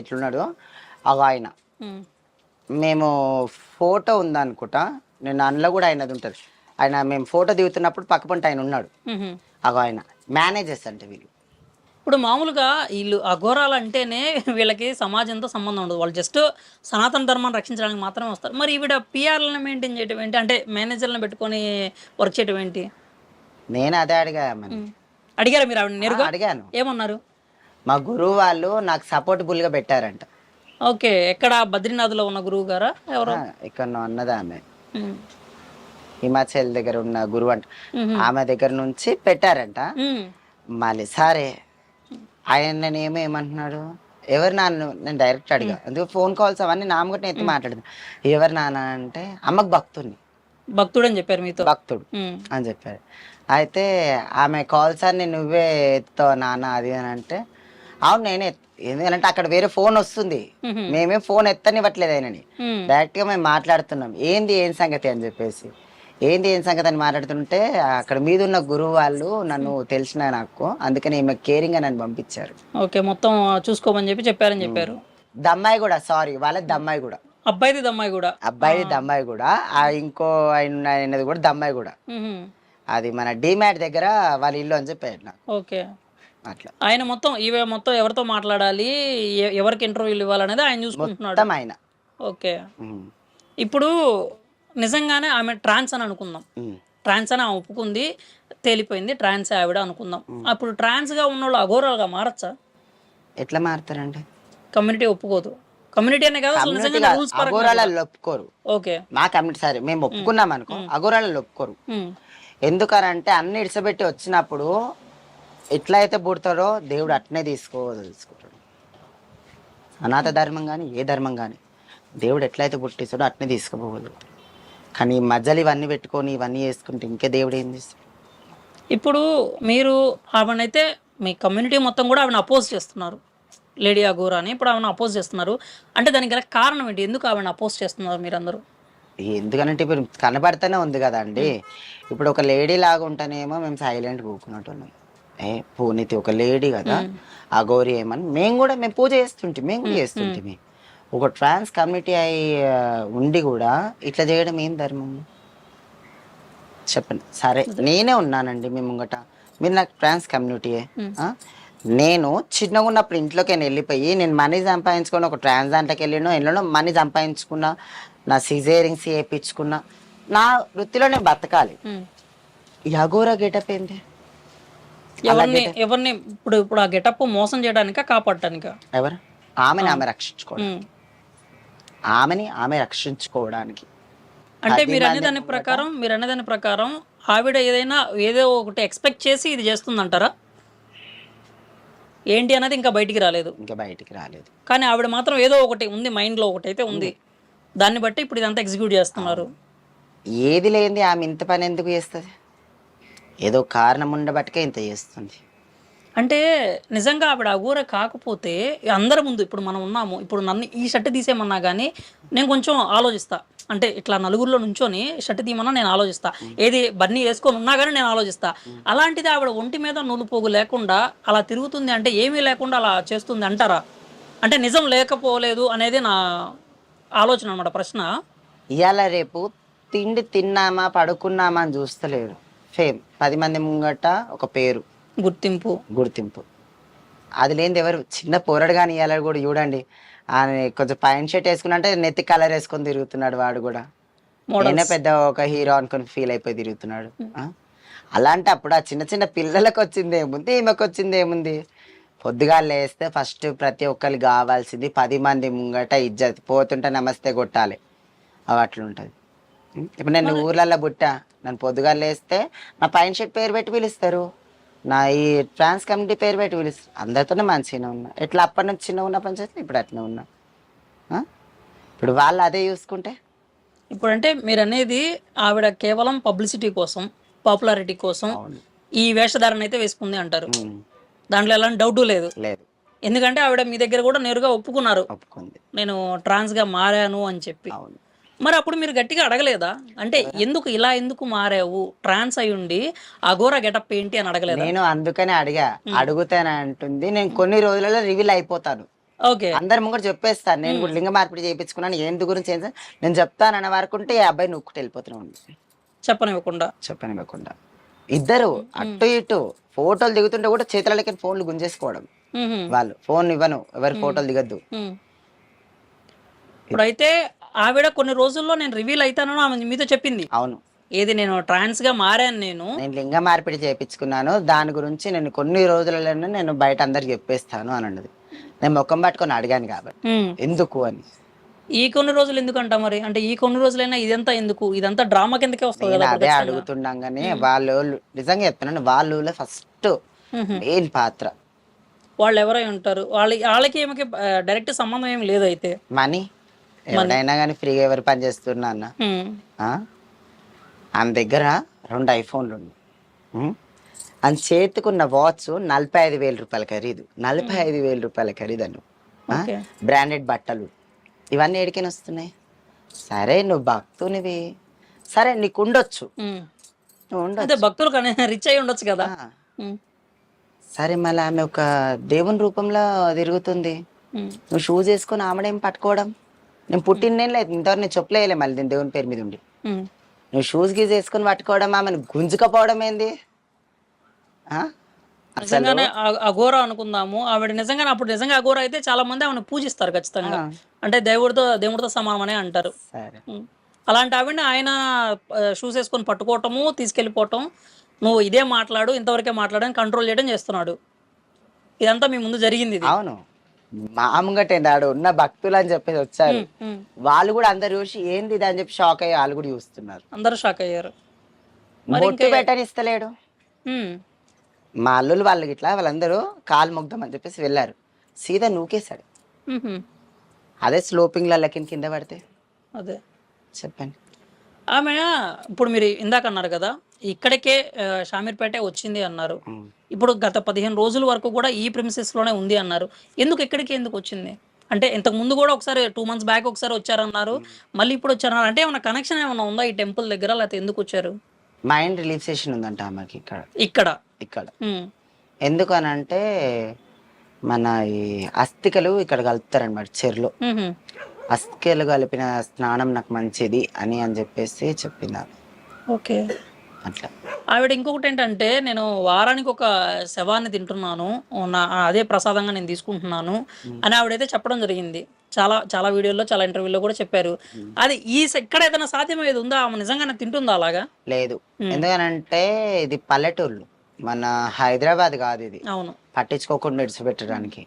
ఇట్లున్నాడు ఆయన. మేము ఫోటో ఉందనుకుంటా, నేను అందులో కూడా ఆయనది ఉంటుంది. ఆయన మేము ఫోటో దిగుతున్నప్పుడు పక్క పంట ఆయన ఉన్నాడు. ఆయన మేనేజర్స్ అంటే వీళ్ళు. ఇప్పుడు మామూలుగా వీళ్ళు అఘోరాలు అంటేనే వీళ్ళకి సమాజంతో సంబంధం ఉండదు, వాళ్ళు జస్ట్ సనాతన ధర్మాన్ని రక్షించడానికి మాత్రమే వస్తారు. మరి ఈవిడ పిఆర్లను మెయింటైన్ చేయడం ఏంటి, అంటే మేనేజర్లను పెట్టుకొని వర్క్ చేయడం ఏంటి? నేను అదే అడిగారా మీరు ఆవిడ నేరుగా? అడిగాను. ఏమన్నారు? మా గురువు వాళ్ళు నాకు సపోర్టబుల్ గా పెట్టారంట. ఓకే, ఎక్కడ? బద్రీనాథ్లో ఉన్న గురువు గారా ఎవరు? ఇక్కడ అన్నదా ఆమె, హిమాచల్ దగ్గర ఉన్న గురువు అంట, ఆమె దగ్గర నుంచి పెట్టారంట. మళ్ళీ సరే ఆయన ఏమంటున్నాడు, ఎవరు నాన్న, నేను డైరెక్ట్ అడిగా, అందుకే ఫోన్ కాల్స్ అవన్నీ నామగట్టిన ఎత్తి మాట్లాడదు. ఎవరు నాన్న అంటే అమ్మకు భక్తుడు అని చెప్పారు, మీతో భక్తుడు అని చెప్పారు. అయితే ఆమె కాల్స్ అన్ని నువ్వే ఎత్తావు నాన్న అది అని అంటే, అవును నేనే. ఎందుకంటే అక్కడ వేరే ఫోన్ వస్తుంది, మేమేం ఫోన్ ఎత్తనివ్వట్లేదు ఆయనని, డైరెక్ట్ గా మేము మాట్లాడుతున్నాం, ఏం సంగతి అని చెప్పేసి. ఏంటి ఏం సంగతి అని మాట్లాడుతుంటే అక్కడ మీద ఉన్న గురువు వాళ్ళు నన్ను తెలిసిన నాకు, అందుకని ఈమె కేరింగ్ గా నన్ను పంపించారు. ఓకే, మొత్తం చూసుకోమని చెప్పి చెప్పారని చెప్పారు. దమ్మాయి కూడా, సారీ వాళ్ళది దమ్మాయి కూడా, అబ్బాయిది దమ్మాయి కూడా. అబ్బాయిది దమ్మాయి కూడా, ఆ ఇంకో ఆయనది కూడా దమ్మాయి కూడా. మ్హూ. అది మన డిమాట్ దగ్గర వాళ్ళ ఇల్లు అని చెప్పాడు నాకు. ఓకే, అట్లా ఆయన మొత్తం ఇవే మొత్తం ఎవరితో మాట్లాడాలి, ఎవరికి ఇంటర్వ్యూలు ఇవ్వాలనేది ఆయన చూసుకుంటున్నాడు. మొత్తం ఆయన. ఓకే, ఉమ్, ఇప్పుడు నిజంగానే ఆమె ట్రాన్స్ అని అనుకుందాం. ఉమ్. ట్రాన్స్ అని ఆమె ఒప్పుకుంది, తేలిపోయింది ట్రాన్స్ ఆవిడ అనుకుందాం. అప్పుడు ట్రాన్స్గా ఉన్న వాళ్ళు అఘోరాలుగా మారచ్చా? ఎట్లా మారుతారండి? కమ్యూనిటీ ఒప్పుకోదు. కమ్యూనిటీ అనే కాదు, అసలు నిజంగా రూల్స్ పరంగా. అఘోరాలలో ఒప్పుకోరు. ఓకే, మా కమ్యూనిటీ సరే మేము ఒప్పుకున్నాం అనుకో, అఘోరాలలో ఒప్పుకోరు. ఉమ్, ఎందుకనంటే అన్ని ఇడిసబెట్టి వచ్చినప్పుడు ఎట్లా అయితే పుడతారో దేవుడు అట్నే తీసుకుంటాడు. అనాథ ధర్మం కానీ ఏ ధర్మం కానీ దేవుడు ఎట్లయితే పుట్టిస్తాడో అట్నే తీసుకుపోవాలి. కానీ ఈ మధ్యలో ఇవన్నీ పెట్టుకొని ఇవన్నీ చేసుకుంటే ఇంకే దేవుడు ఏం చేస్తాడు? ఇప్పుడు మీరు ఆవిడనైతే మీ కమ్యూనిటీ మొత్తం కూడా ఆవిడని అపోజ్ చేస్తున్నారు, లేడీ అఘోరా అని. ఇప్పుడు ఆవిడని అపోజ్ చేస్తున్నారు అంటే దానికి గల కారణం ఏంటి? ఎందుకు ఆవిడని అపోజ్ చేస్తున్నారు మీరందరూ? ఎందుకనంటే ఇప్పుడు కనబడితేనే ఉంది కదా అండి. ఇప్పుడు ఒక లేడీ లాగా ఉంటేనేమో మేము సైలెంట్ కూకున్నట్టున్నాం. పూనితి ఒక లేడీ కదా, అఘోరి ఏమని మేము పూజ చేస్తుంటే మేము కూడా చేస్తుంటే, ఒక ట్రాన్స్ కమ్యూనిటీ అయి ఉండి కూడా ఇట్లా చేయడం ఏం ధర్మం చెప్పండి? సరే నేనే ఉన్నానండి మీ ముంగట, మీరు నాకు ట్రాన్స్ కమ్యూనిటీయే. నేను చిన్నగా ఉన్నప్పుడు ఇంట్లోకి వెళ్ళిపోయి నేను మనీ సంపాదించుకుని ఒక ట్రాన్స్ దాంట్లోకి వెళ్ళినో మనీ సంపాదించుకున్నా, నా సిజేరింగ్స్ చేయించుకున్నా, నా వృత్తిలో నేను బతకాలి. ఈ అఘోరా గెటప్ ఏంటి? ఎవరిని ఇప్పుడు ఆ గెటప్ మోసం చేయడానికా కాపాడటానికా? ఎవరు? ఆమె రక్షించుకోవడం, ఆమె రక్షించుకోవడానికి. అంటే మీరు అనేదాని ప్రకారం ఆవిడ ఏదో ఒకటి ఎక్స్పెక్ట్ చేసి ఇది చేస్తుందంటారా? ఏంటి అనేది ఇంకా బయటికి రాలేదు. కానీ ఆవిడ మాత్రం ఏదో ఒకటి ఉంది, మైండ్లో ఒకటి అయితే ఉంది, దాన్ని బట్టి ఇప్పుడు ఇదంతా ఎగ్జిక్యూట్ చేస్తున్నారు. ఏది లేనిది ఆమె ఇంత పని ఎందుకు చేస్తుంది? ఏదో కారణం ఉండబట్టికే ఇంత చేస్తుంది. అంటే నిజంగా ఆవిడ అఘోర కాకపోతే అందరి ముందు ఇప్పుడు మనం ఉన్నాము, ఇప్పుడు నన్ను ఈ షర్ట్ తీసేయమన్నా కానీ నేను కొంచెం ఆలోచిస్తా. అంటే ఇట్లా నలుగురిలో నుంచొని షర్ట్ తీయమన్నా నేను ఆలోచిస్తా, ఏది బన్నీ వేసుకొని ఉన్నా కానీ నేను ఆలోచిస్తా. అలాంటిది ఆవిడ ఒంటి మీద నూలుపోగు లేకుండా అలా తిరుగుతుంది అంటే, ఏమీ లేకుండా అలా చేస్తుంది అంటారా? అంటే నిజం లేకపోలేదు అనేది నా ఆలోచన అన్నమాట, ప్రశ్న. ఇవాళ రేపు తిండి తిన్నామా పడుకున్నామా అని చూస్తలేరు. ఫేమ్, 10 మంది ముంగట ఒక పేరు, గుర్తింపు. అది లేనిది ఎవరు? చిన్న పోరడు కానీ ఇవాళ కూడా చూడండి, ఆయన కొంచెం పైన షర్ట్ వేసుకున్నా అంటే నెత్తి కలర్ వేసుకొని తిరుగుతున్నాడు. వాడు కూడా నేనే పెద్ద ఒక హీరో అనుకుని ఫీల్ అయిపోయి తిరుగుతున్నాడు. అలాంటప్పుడు ఆ చిన్న పిల్లలకు వచ్చింది ఏముంది, ఈమెకు వచ్చింది ఏముంది? పొద్దుగా లేస్తే ఫస్ట్ ప్రతి ఒక్కరికి కావాల్సింది 10 మంది ముంగట ఇజ్జత్, పోతుంటే నమస్తే కొట్టాలి, అవి అట్లుంటుంది. ఇప్పుడు నేను ఊర్లలో బుట్టా, నన్ను పొద్దుగా లేస్తే నా పైన షర్ట్ పేరు పెట్టి పిలుస్తారు, నా ఈ ట్రాన్స్ కమ్యూనిటీ పేరు పెట్టి పిలుస్తారు. అందరితోనే మంచిగానే ఉన్నా. ఎట్లా అప్పటి నుంచి చిన్న ఉన్న పని చేస్తే ఇప్పుడు అట్నే ఉన్నా. ఇప్పుడు వాళ్ళు అదే చూసుకుంటే, ఇప్పుడు అంటే మీరు అనేది ఆవిడ కేవలం పబ్లిసిటీ కోసం, పాపులారిటీ కోసం ఈ వేషధారణ అయితే వేసుకుంది అంటారు. దాంట్లో ఎలాంటి డౌట్ లేదు. ఎందుకంటే ఆవిడ మీ దగ్గర కూడా నేరుగా ఒప్పుకున్నారు, నేను ట్రాన్స్ గా మారాను అని చెప్పి. మరి అప్పుడు మీరు గట్టిగా అడగలేదా? అంటే ఎందుకు మారావు, ట్రాన్స్ అయి ఉండి అఘోరా గెటప్ ఏంటి అని అడగలేదు? నేను అందుకనే అడుగుతానే అంటుంది. నేను కొన్ని రోజులలో రివీల్ అయిపోతాను, ఓకే, అందరి ముందు చెప్పేస్తాను. నేను కూడా లింగ మార్పిడి చేయించుకున్నాను, ఎందు గురించి నేను చెప్తాను అన్న వరకు ఉంటే ఈ అబ్బాయి నొక్కుటి వెళ్ళిపోతున్నాను, చెప్పనివ్వకుండా. ఇద్దరు అటు ఇటు ఫోటోలు దిగుతుంటే కూడా చేతులకి ఫోన్లు గుంజేసుకోవడం. వాళ్ళు ఫోన్ ఇవ్వను, ఎవరి ఫోటోలు దిగద్దు. ఇప్పుడైతే ఆవిడ కొన్ని రోజుల్లో నేను రివీల్ అవుతానని ఆమె మీతో చెప్పింది. అవును, ఏది నేను ట్రాన్స్ గా మారాను, నేను లింగ మార్పిడి చేయించుకున్నాను, దాని గురించి నేను కొన్ని రోజులలోనే నేను బయట అందరికి చెప్పేస్తాను అని అన్నది. నేను ముఖం పట్టుకొని అడిగాను కాబట్టి ఎందుకు అని. ఈ కొన్ని రోజులు ఎందుకంటా మరి? అంటే ఈ కొన్ని రోజులైనా ఇదంతా ఎందుకు? ఇదంతా డ్రామా కిందకే వస్తుంది కదా. అదే అడుగుతుండగానే వాళ్ళు నిజంగా చెప్తున్నాను, వాళ్ళు ఫస్ట్ మెయిన్ పాత్ర. వాళ్ళు ఎవరై ఉంటారు? వాళ్ళకి ఏమికి డైరెక్ట్ సంబంధం ఏమి లేదు. అయితే మనీ ఎవరైనా కానీ ఫ్రీగా ఎవరు పని చేస్తున్నా అన్న, ఆమె దగ్గర 2 ఐఫోన్లు ఉన్నాయి, అని చేతికున్న వాచ్ 45,000 రూపాయల ఖరీదు, 45,000 రూపాయల ఖరీదను. బ్రాండెడ్ బట్టలు, ఇవన్నీ ఎడికైనా వస్తున్నాయి. సరే నువ్వు భక్తునివి, సరే నీకు ఉండొచ్చు, ఉమ్. నువ్వు అయితే ఉండొచ్చు. భక్తులు కానీ రిచ్ అయి ఉండొచ్చు కదా. ఆ, ఉమ్, సరే మళ్ళీ ఆమె ఒక దేవుని రూపంలో తిరుగుతుంది, ఉమ్, నువ్వు షూస్ వేసుకొని ఆమెడేం పట్టుకోవడం? నేను పుట్టినేం లేదు ఇంతవరకు, నేను చెప్పలేయలే మళ్ళీ నేను దేవుని పేరు మీద ఉండి. ఉమ్. నువ్వు షూస్ గీజ్ వేసుకొని పట్టుకోవడం, ఆమెను గుంజుకపోవడం ఏంది? ఆ? అసలు నిజంగానే అఘోర అనుకుందాము, ఆవిడ నిజంగానే అప్పుడు నిజంగా అఘోర అయితే చాలా మంది ఆవిడ పూజిస్తారు ఖచ్చితంగా. ఆ, అంటే దేవుడితో సమానమనే అంటారు. సరే ఉమ్. అలాంటి ఆవిడని ఆయన షూస్ వేసుకొని పట్టుకోవటము, తీసుకెళ్ళిపోవటం, నువ్వు ఇదే మాట్లాడు, ఇంతవరకే మాట్లాడని కంట్రోల్ చేయడం చేస్తున్నాడు. ఇదంతా మీ ముందు జరిగింది ఇది. అవును, మామూలుగా ఆడు ఉన్న భక్తులు అని చెప్పేసి వచ్చారు, ఉమ్, ఉమ్. వాళ్ళు కూడా అందరు చూసి ఏంది ఇది అని చెప్పి షాక్ అయ్యి వాళ్ళు కూడా చూస్తున్నారు. అందరూ షాక్ అయ్యారు. మరి బొట్టు పెట్టనిస్తలేడు. ఉమ్, మా అల్లులు వాళ్ళు ఇట్లా వాళ్ళందరూ కాలు మొగ్దామని చెప్పేసి వెళ్ళారు, సీదా నూకేశాడు. ఉహుం. అదే స్లోపింగ్ల కింద పడితే అదే చెప్పండి. ఆమె ఇప్పుడు మీరు ఇందాక అన్నారు కదా, ఇక్కడికే షామీర్పేట వచ్చింది అన్నారు. ఉమ్. ఇప్పుడు గత 15 రోజుల వరకు కూడా ఈ లోనే ఉంది అన్నారు. ఎందుకు వచ్చింది? అంటే ఇంతకు ముందు కూడా ఒకసారి 2 మంత్స్ బ్యాక్ ఒకసారి వచ్చారన్నారు, మళ్ళీ ఇప్పుడు వచ్చారన్నారు. అంటే ఏమైనా కనెక్షన్ ఏమైనా ఉందా ఈ టెంపుల్ దగ్గర, లేకపోతే ఎందుకు వచ్చారు? మైండ్ రిలీఫ్ సెషన్ ఉందంట ఆమెకి ఇక్కడ. ఇక్కడ ఇక్కడ ఉమ్, ఎందుకు అని అంటే మన ఈ అస్థికలు ఇక్కడ కలుపుతారనమాట చెరులో. ఉహుం. అస్థికలు కలిపిన స్నానం నాకు మంచిది అని చెప్పేసి చెప్పింది ఆమె. ఓకే. అట్లా ఆవిడ ఇంకొకటి ఏంటంటే, నేను వారానికి ఒక శవాన్ని తింటున్నాను, అదే ప్రసాదంగా నేను తీసుకుంటున్నాను అని ఆవిడైతే చెప్పడం జరిగింది. చాలా చాలా వీడియోల్లో, చాలా ఇంటర్వ్యూలో కూడా చెప్పారు. అది ఇక్కడ ఏదైనా సాధ్యమయ్యేది ఉందా? ఆమె నిజంగానే తింటుందా అలాగా? లేదు, ఎందుకనంటే ఇది పల్లెటూళ్ళు, మన హైదరాబాద్ కాదు ఇది. అవును. పట్టించుకోకుండా విడిచిపెట్టడానికి.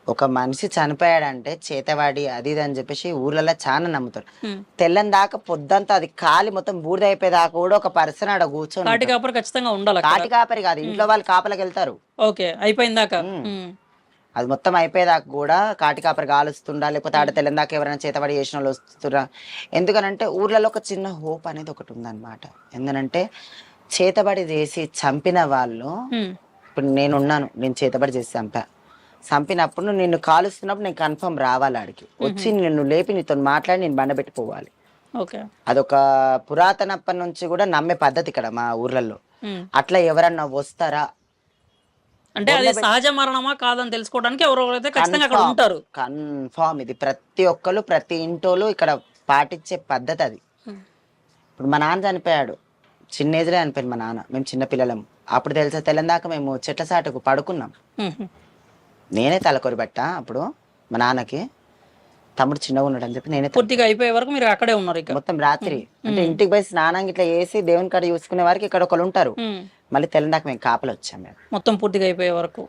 ఒక మనిషి చనిపోయాడంటే చేతవాడి అది ఇది అని చెప్పేసి ఊర్లలో చాలా నమ్ముతారు. ఉమ్. తెల్లని దాకా పొద్దంతా అది కాలి మొత్తం బూడిద అయిపోయేదాకా కూడా ఒక పర్సన్ ఆడ కూర్చొని కాటి కాపరి ఖచ్చితంగా ఉండాలి అక్కడ. కాటి కాపరి కాదు, ఇంట్లో వాళ్ళు కాపలకి వెళ్తారు. ఓకే, అయిపోయిందాక. అది మొత్తం అయిపోయేదాకా కూడా కాటి కాపరి కాలుస్తుండా, లేకపోతే ఆడ తెల్లని దాకా ఎవరైనా చేతబడి చేసిన వాళ్ళు వస్తురా. ఎందుకనంటే ఊర్లలో ఒక చిన్న హోప్ అనేది ఒకటి ఉందన్నమాట. ఎందుకంటే చేతబడి చేసి చంపిన వాళ్ళు, ఇప్పుడు నేనున్నాను, నేను చేతబడి చేసి చంపినప్పుడు నిన్ను కాలుస్తున్నప్పుడు నేను కన్ఫర్మ్ రావాలి ఆడికి, వచ్చి నిన్ను లేపి నీతో మాట్లాడి నేను బండబెట్టిపోవాలి. ఓకే. అదొక పురాతనప్పటి నుంచి కూడా నమ్మే పద్ధతి ఇక్కడ మా ఊర్లలో. అట్లా ఎవరన్నా వస్తారా అంటే అది సహజ మరణమా కాదని తెలుసుకోవడానికి ఎవరైతే ఖచ్చితంగా అక్కడ ఉంటారు. కన్ఫామ్ ఇది ప్రతి ఒక్కరు ప్రతి ఇంటోళ్ళు ఇక్కడ పాటించే పద్ధతి అది. ఇప్పుడు మా నాన్న చనిపోయాడు, చిన్న ఏజ్లో చనిపోయింది మా నాన్న, మేము చిన్న పిల్లలం. అప్పుడు తెలుసా తెల్లందాక మేము చెట్ల సాటుకు పడుకున్నాం. నేనే తలకొరి పెట్టా అప్పుడు మా నాన్నకి, తమ్ముడు చిన్నగా ఉన్నాడు అని చెప్పి నేనే పూర్తిగా అయిపోయే వరకు మీరు అక్కడే ఉన్నారు ఇక మొత్తం రాత్రి. అంటే ఇంటికి పోయి స్నానం ఇట్లా వేసి దేవుని కాడ చూసుకునే వారికి ఇక్కడ ఒకరు ఉంటారు. మళ్ళీ తెల్లందాక మేము కాపలు వచ్చాం మేము మొత్తం పూర్తిగా అయిపోయే వరకు.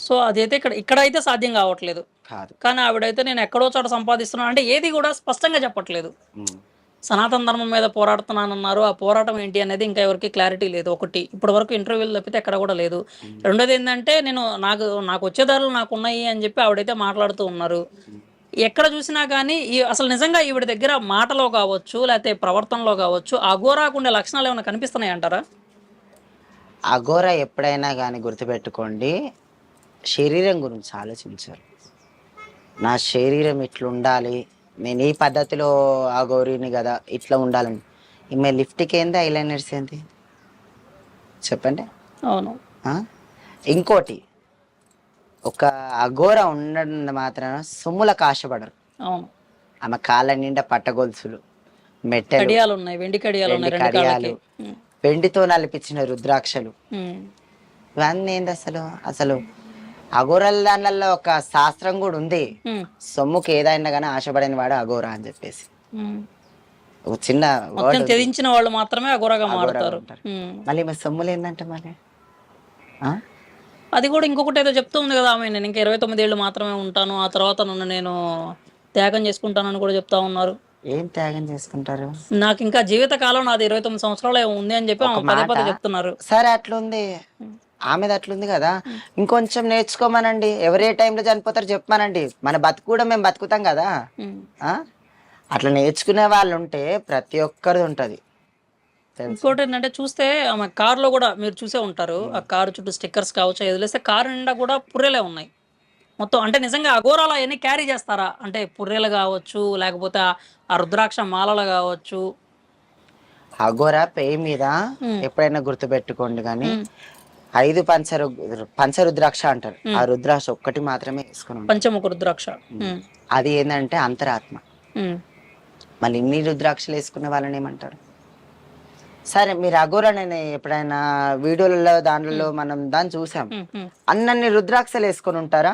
సో అదైతే ఇక్కడైతే సాధ్యం కావట్లేదు కాదు. కానీ ఆవిడైతే నేను ఎక్కడో చోట సంపాదిస్తున్నాను అంటే ఏది కూడా స్పష్టంగా చెప్పట్లేదు. సనాతన ధర్మం మీద పోరాడుతున్నానన్నారు, ఆ పోరాటం ఏంటి అనేది ఇంకా ఎవరికి క్లారిటీ లేదు. ఒకటి, ఇప్పటి వరకు ఇంటర్వ్యూలు తప్పితే ఎక్కడ కూడా లేదు. రెండోది ఏంటంటే, నాకు వచ్చే దారులు నాకు ఉన్నాయి అని చెప్పి ఆవిడైతే మాట్లాడుతూ ఉన్నారు. ఎక్కడ చూసినా కానీ అసలు నిజంగా ఈవిడ దగ్గర మాటలో కావచ్చు, లేకపోతే ప్రవర్తనలో కావచ్చు, అఘోరాకు ఉండే లక్షణాలు ఏమైనా కనిపిస్తున్నాయి అంటారా? అఘోర ఎప్పుడైనా కానీ గుర్తుపెట్టుకోండి, శరీరం గురించి ఆలోచించారు. నా శరీరం ఇట్లుండాలి, నేను ఈ పద్ధతిలో అఘోరిని కదా, ఇట్లా ఉండాలని. ఈమె లిఫ్ట్కి ఏంది, ఐలైనర్స్ ఏంది చెప్పండి. అవును. ఇంకోటి, ఒక అఘోర ఉండడం మాత్రాన సొమ్ములకు ఆశపడరు. అవును. ఆమె కాళ్ళ నిండా పట్టగొలుసులు, మెట్టెలు, కడియాలు ఉన్నాయి, వెండి కడియాలు ఉన్నాయి, రెండు కడియాలు, కాళ్ళకి. వెండితో నలిపించిన రుద్రాక్షలు, ఇవన్నీ ఏంది అసలు? అసలు అఘోరల దానిలో ఒక శాస్త్రం కూడా ఉంది, సొమ్ముకి ఏదైనా కానీ ఆశపడని వాడు అఘోర అని చెప్పేసి. ఒక చిన్న వర్డ్, తెదించిన వాళ్ళు మాత్రమే అఘోరగా మారుతారు. మళ్ళీ మా సొమ్ములు ఏంటంటే మళ్ళీ అది కూడా ఇంకొకటి ఏదో చెప్తూ ఉంది కదా ఆమె, నేను ఇంకా 29 ఏళ్ళు మాత్రమే ఉంటాను, ఆ తర్వాత నన్ను నేను త్యాగం చేసుకుంటానని కూడా చెప్తా ఉన్నారు. ఏం త్యాగం చేసుకుంటారు? నాకు ఇంకా జీవిత కాలం నాది 29 సంవత్సరాలు ఉంది అని చెప్పి పదే పదే చెప్తున్నారు. సరే అట్లుంది, ఆమెది అట్లుంది కదా, ఇంకొంచెం నేర్చుకోమనండి. ఎవరే టైంలో చనిపోతారు చెప్పమనండి, మన బతుకు కూడా మేము బతుకుతాం కదా. అట్లా నేర్చుకునే వాళ్ళు ఉంటే ప్రతి ఒక్కరిది ఉంటది. ఇంకోటి ఏంటంటే, చూస్తే ఆమె కారులో కూడా మీరు చూసే ఉంటారు, ఆ కారు చుట్టూ స్టిక్కర్స్ కావచ్చు, వదిలేస్తే కారు నిండా కూడా పుర్రెలే ఉన్నాయి మొత్తం. అంటే నిజంగా అఘోరాలు అవన్నీ క్యారీ చేస్తారా? అంటే పుర్రెలు కావచ్చు, లేకపోతే ఆ రుద్రాక్ష మాలలు కావచ్చు. అఘోరా పేయి మీద ఎప్పుడైనా గుర్తు పెట్టుకోండి కానీ 5 పంచరుద్రాక్ష అంటారు. ఆ రుద్రాక్ష ఒక్కటి మాత్రమే వేసుకుని ఉంటారు. పంచముఖ రుద్రాక్ష. అది ఏంటంటే అంతరాత్మ. మళ్ళీ ఇన్ని రుద్రాక్షలు వేసుకునే వాళ్ళని ఏమంటారు? సరే, మీరు అఘోరా నేను ఎప్పుడైనా వీడియోలలో దాంట్లో మనం దాన్ని చూసాం, అన్నన్ని రుద్రాక్షలు వేసుకొని ఉంటారా?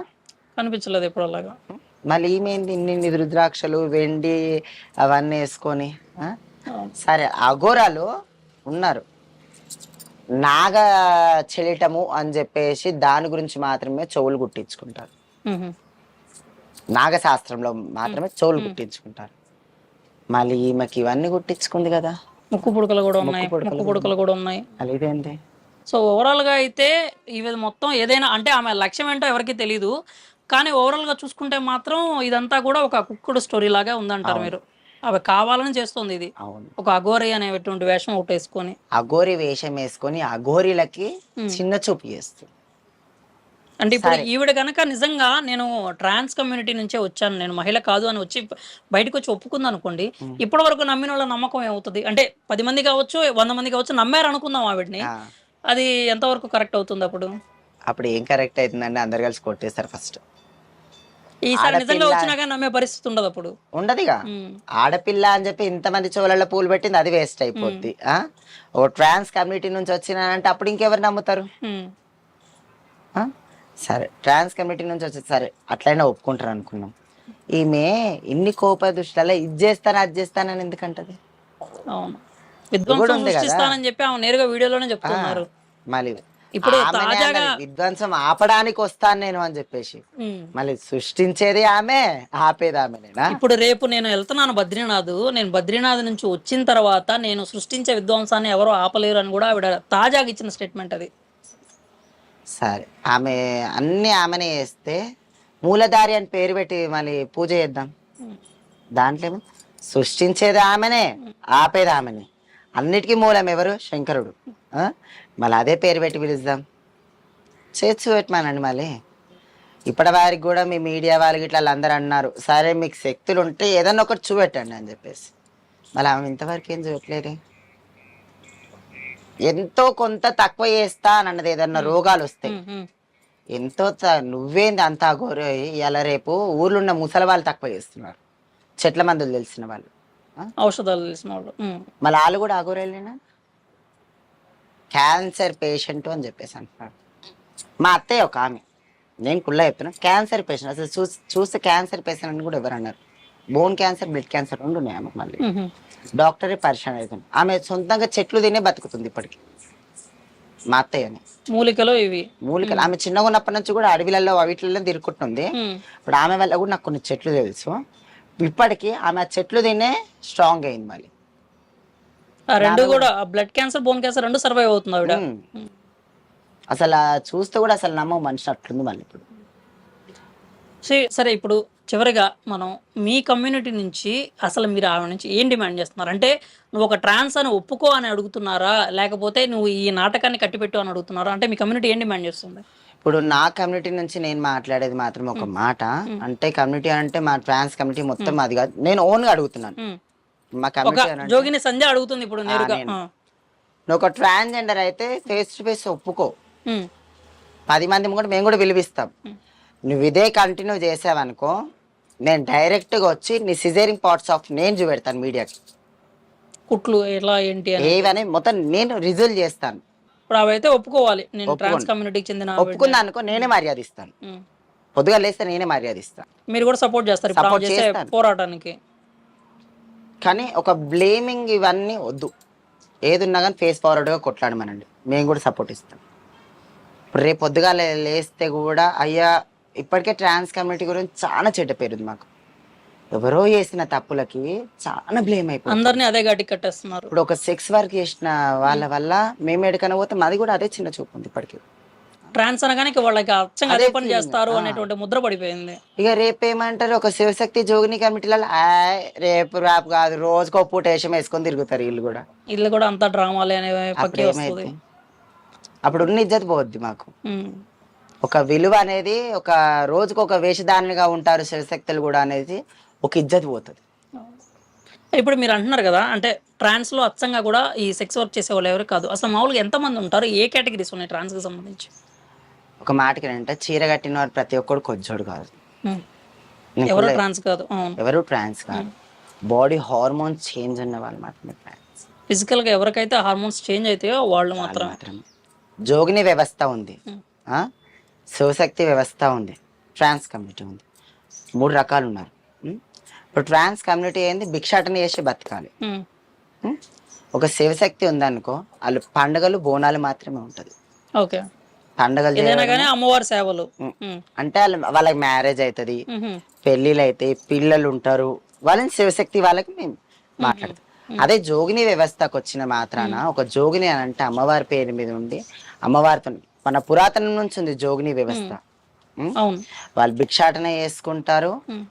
కనిపించలేదు ఎప్పుడు అలాగా. మళ్ళీ ఈమెంది ఇన్ని రుద్రాక్షలు వెండి అవన్నీ వేసుకొని? సరే, అఘోరాలు ఉన్నారు, నాగ చెలిటము అని చెప్పేసి దాని గురించి మాత్రమే చెవులు కుట్టించుకుంటారు. నాగశాస్త్రంలో మాత్రమే చెవులు కుట్టించుకుంటారు. మళ్ళీ ఈమెకి ఇవన్నీ కుట్టించుకుంది కదా, ముక్కు పుడకలు కూడా ఉన్నాయి. అది ఇదేంటి? సో ఓవరాల్ గా అయితే ఇవి మొత్తం ఏదైనా అంటే ఆమె లక్ష్యం ఏంటో ఎవరికి తెలియదు, కానీ ఓవరాల్ గా చూసుకుంటే మాత్రం ఇదంతా కూడా ఒక కుక్కుడు స్టోరీ లాగా ఉందంటారు మీరు. అవి కావాలని చేస్తుంది ఇది. ఒక అఘోరి అనేటువంటి వేషం ఒకటి వేసుకొని, అఘోరి వేషం వేసుకొని అఘోరిలకి చిన్న చూపు చేస్తుంది. అంటే ఇప్పుడు ఈవిడ కనుక నిజంగా నేను ట్రాన్స్ కమ్యూనిటీ నుంచే వచ్చాను, నేను మహిళ కాదు అని వచ్చి బయటకు వచ్చి ఒప్పుకుంది అనుకోండి, ఇప్పటి వరకు నమ్మిన వాళ్ళ నమ్మకం ఏమవుతుంది? అంటే 10 మంది కావచ్చు, 100 మంది కావచ్చు, నమ్మారు అనుకుందాం ఆవిడని, అది ఎంతవరకు కరెక్ట్ అవుతుంది? అప్పుడు ఏం కరెక్ట్ అవుతుందండి? అందరు కలిసి కొట్టేస్తారు ఫస్ట్. ఈసారి నిజంగా వచ్చినాక నమ్మే పరిస్థితి ఉండదు, అప్పుడు ఉండదుగా. ఆడపిల్ల అని చెప్పి ఇంతమంది చెవులలో పూలు పెట్టింది, అది వేస్ట్ అయిపోద్ది. ఓ ట్రాన్స్ కమ్యూనిటీ నుంచి వచ్చినానంటే అప్పుడు ఇంకెవరు నమ్ముతారు? సరే, ట్రాన్స్ కమ్యూనిటీ నుంచి వచ్చి సరే అట్లయినా ఒప్పుకుంటారు అనుకున్నాం. ఈమె ఇన్ని కోప దృష్టిలో ఇది చేస్తాను అది చేస్తానని ఎందుకంటది? అవును, విధ్వంసం సృష్టిస్తానని చెప్పి ఆమె నేరుగా వీడియోలోనే చెప్తున్నారు. మళ్ళీ ఇప్పుడు తాజాగా విధ్వంసం ఆపడానికి వస్తాను నేను అని చెప్పేసి, మళ్ళీ సృష్టించేది ఆమె, ఆపేది ఆమెనేనా? ఇప్పుడు రేపు నేను వెళ్తున్నాను బద్రీనాథ్, నేను బద్రీనాథ్ నుంచి వచ్చిన తర్వాత నేను సృష్టించే విధ్వంసాన్ని ఎవరో ఆపలేరు అని కూడా ఆవిడ తాజాగా ఇచ్చిన స్టేట్మెంట్ అది. సరే, ఆమె అన్ని ఆమెనే చేస్తే మూలధారి అని పేరు పెట్టి మళ్ళీ పూజ చేద్దాం. దాంట్లో సృష్టించేది ఆమెనే, ఆపేది ఆమెనే, అన్నిటికీ మూలం ఎవరు? శంకరుడు. మళ్ళీ అదే పేరు పెట్టి పిలుద్దాం, చేర్చి పెట్టమానండి. మళ్ళీ ఇప్పటి వారికి కూడా మీ మీడియా వాళ్ళకి ఇట్లా అందరూ అన్నారు, సరే మీకు శక్తులు ఉంటే ఏదన్నా ఒకటి చూపెట్టండి అని చెప్పేసి, మళ్ళీ ఆమె ఇంతవరకు ఏం చూపెట్టలేదు. ఎంతో కొంత తక్కువ చేస్తా అని అన్నది. ఏదన్నా రోగాలు వస్తాయి, ఎంతో నువ్వేంది అంత అఘోర, ఇలా రేపు ఊర్లో ఉన్న ముసలి వాళ్ళు తక్కువ చేస్తున్నారు, చెట్ల మందులు తెలిసిన వాళ్ళు, ఔషధాలు తెలిసిన వాళ్ళు, మళ్ళీ వాళ్ళు కూడా అఘోరేనా? క్యాన్సర్ పేషెంట్ అని చెప్పేసి అంటున్నారు. మా అత్తయ్య ఒక ఆమె, నేను కుళ్ళ చెప్తున్నా, క్యాన్సర్ పేషెంట్. అసలు చూస్తే క్యాన్సర్ పేషెంట్ అని కూడా ఎవరు అన్నారు? బోన్ క్యాన్సర్, బ్లడ్ క్యాన్సర్ రెండు ఉన్నాయి ఆమెకు. మళ్ళీ డాక్టరే పరిచయం అవుతుంది. ఆమె సొంతంగా చెట్లు తినే బతుకుతుంది ఇప్పటికి. మా అత్తయ్యని మూలికలు ఆమె చిన్నగా ఉన్నప్పటి నుంచి కూడా అడవిలలో వీటిలలో తిరుగుతుంది. ఇప్పుడు ఆమె వల్ల కూడా నాకు కొన్ని చెట్లు తెలుసు. ఇప్పటికి ఆమె ఆ చెట్లు తినే స్ట్రాంగ్ అయింది. మళ్ళీ రెండు కూడా, బ్లడ్ క్యాన్సర్, బోన్ క్యాన్సర్ రెండు సర్వైవ్ అవుతుంది ఆవిడ. అసలు చూస్తే కూడా అసలు నమ్మవు మనిషి అట్లుంది. మళ్ళీ ఇప్పుడు సరే, ఇప్పుడు చివరిగా మనం మీ కమ్యూనిటీ నుంచి అసలు మీరు ఆమె నుంచి ఏం డిమాండ్ చేస్తున్నారు? అంటే నువ్వు ఒక ట్రాన్స్ అని ఒప్పుకో అని అడుగుతున్నారా, లేకపోతే నువ్వు ఈ నాటకాన్ని కట్టిపెట్టు అని అడుగుతున్నారా? అంటే మీ కమ్యూనిటీ ఏం డిమాండ్ చేస్తుంది? ఇప్పుడు నా కమ్యూనిటీ నుంచి నేను మాట్లాడేది మాత్రం ఒక మాట, అంటే కమ్యూనిటీ అంటే మా ట్రాన్స్ కమ్యూనిటీ మొత్తం అది కాదు, నేను ఓన్ గా అడుగుతున్నాను. మా కమ్యూనిటీ జోగిని సంజయ్ అడుగుతుంది ఇప్పుడు నేరుగా, నువ్వు ఒక ట్రాన్స్జెండర్ అయితే ఫేస్ టు ఫేస్ ఒప్పుకో, 10 మంది కూడా మేము కూడా పిలిపిస్తాం. నువ్వు ఇదే కంటిన్యూ చేసావనుకో, నేను డైరెక్ట్గా వచ్చి నీ సిజేరింగ్ పార్ట్స్ ఆఫ్ నేను చూపెడతాను మీడియాకి, కుట్లు ఎలా ఏంటి ఏవని మొత్తం నేను రిజల్వ్ చేస్తాను. ఇప్పుడు అవైతే ఒప్పుకోవాలి, నేను ట్రాన్స్ కమ్యూనిటీకి చెందిన ఒప్పుకుందా అనుకో, నేనే మర్యాద ఇస్తాను. పొద్దుగా లేస్తే నేనే మర్యాద ఇస్తాను. మీరు కూడా సపోర్ట్ చేస్తారు పోరాటానికి. కానీ ఒక బ్లేమింగ్ ఇవన్నీ వద్దు, ఏది ఉన్నా కానీ ఫేస్ ఫార్వర్డ్గా కొట్లాడమనండి, మేము కూడా సపోర్ట్ ఇస్తాం. ఇప్పుడు రేపు పొద్దుగా లేస్తే కూడా అయ్యా ఇప్పటికే ట్రాన్స్ కమ్యూనిటీ గురించి చాలా చెడ్డ పేరుంది మాకు, ఎవరో చేసిన తప్పులకి చాలా బ్లేమ్ అయిపోయింది, అందరినీ అదే గట్టి కట్టేస్తున్నారు. ఇప్పుడు ఒక సెక్స్ వర్క్ చేసిన వాళ్ళ వల్ల మేము ఎక్కడికైనా పోతే మాది కూడా అదే చిన్న చూపు ఉంది. ఇప్పటికి ట్రాన్స్ అనగానే వాళ్ళకి అచ్చంగా అదే పని చేస్తారు అనేటువంటి ముద్ర పడిపోయింది. ఇక రేపు ఏమంటారు, ఒక శివశక్తి జోగిని కమిటీలలో రేపు ర్యాప్ కాదు రోజుకో పూట వేషం వేసుకొని తిరుగుతారు. వీళ్ళు కూడా అంతా డ్రామాలే అనే పక్కి వస్తుంది. అప్పుడు ఉన్న ఇజ్జత్ పోద్ది మాకు. ఒక విలువ అనేది, ఒక రోజుకు ఒక వేషధారణగా ఉంటారు శివశక్తులు కూడా అనేది ఒక ఇజ్జత్ పోతుంది. ఇప్పుడు మీరు అంటున్నారు కదా, అంటే ట్రాన్స్లో అచ్చంగా కూడా ఈ సెక్స్ వర్క్ చేసే వాళ్ళు ఎవరు కాదు. అసలు మామూలుగా ఎంతమంది ఉంటారు, ఏ కేటగిరీస్ ఉన్నాయి ట్రాన్స్కి సంబంధించి? ఒక మాటకి అంటే చీర కట్టిన వారు ప్రతి ఒక్కడు కొజ్జోడు కాదు. ఉమ్. నేను ఎవరు ఫుల్ ట్రాన్స్ కాదు, అవును. ఎవరు ట్రాన్స్ కాదు. బాడీ హార్మోన్స్ చేంజ్ ఉన్న వాళ్ళు మాత్రమే ట్రాన్స్. ఫిజికల్గా ఎవరికైతే హార్మోన్స్ చేంజ్ అవుతాయో వాళ్ళు వాళ్ళు మాత్రమే. మాత్రమే. జోగిని వ్యవస్థ ఉంది, ఉమ్. ఆ? శివశక్తి వ్యవస్థ ఉంది, ట్రాన్స్ కమ్యూనిటీ ఉంది. 3 రకాలు ఉన్నారు. ఉం? ఇప్పుడు ట్రాన్స్ కమ్యూనిటీ ఏంది, భిక్షాటన చేసి బతకాలి. ఉమ్. ఉం? ఒక శివశక్తి ఉందనుకో, వాళ్ళు పండుగలు బోనాలు మాత్రమే ఉంటుంది. ఓకే. పండుగలు ఏదైనా చేయడం కానీ అమ్మవారి సేవలు. ఉమ్. అంటే వాళ్ళకి మ్యారేజ్ అవుతుంది, ఉహు. పెళ్ళిళ్ళు అయితే పిల్లలు ఉంటారు, వాళ్ళని శివశక్తి వాళ్ళకి మేము మాట్లాడతాం. అదే జోగిని వ్యవస్థకు వచ్చిన మాత్రాన, ఒక జోగిని అని అంటే అమ్మవారి పేరు మీద ఉండి అమ్మవారితో మన పురాతనం నుంచి ఉంది జోగిని వ్యవస్థ. ఉం? అవును. వాళ్ళు భిక్షాటన చేసుకుంటారు, ఉమ్.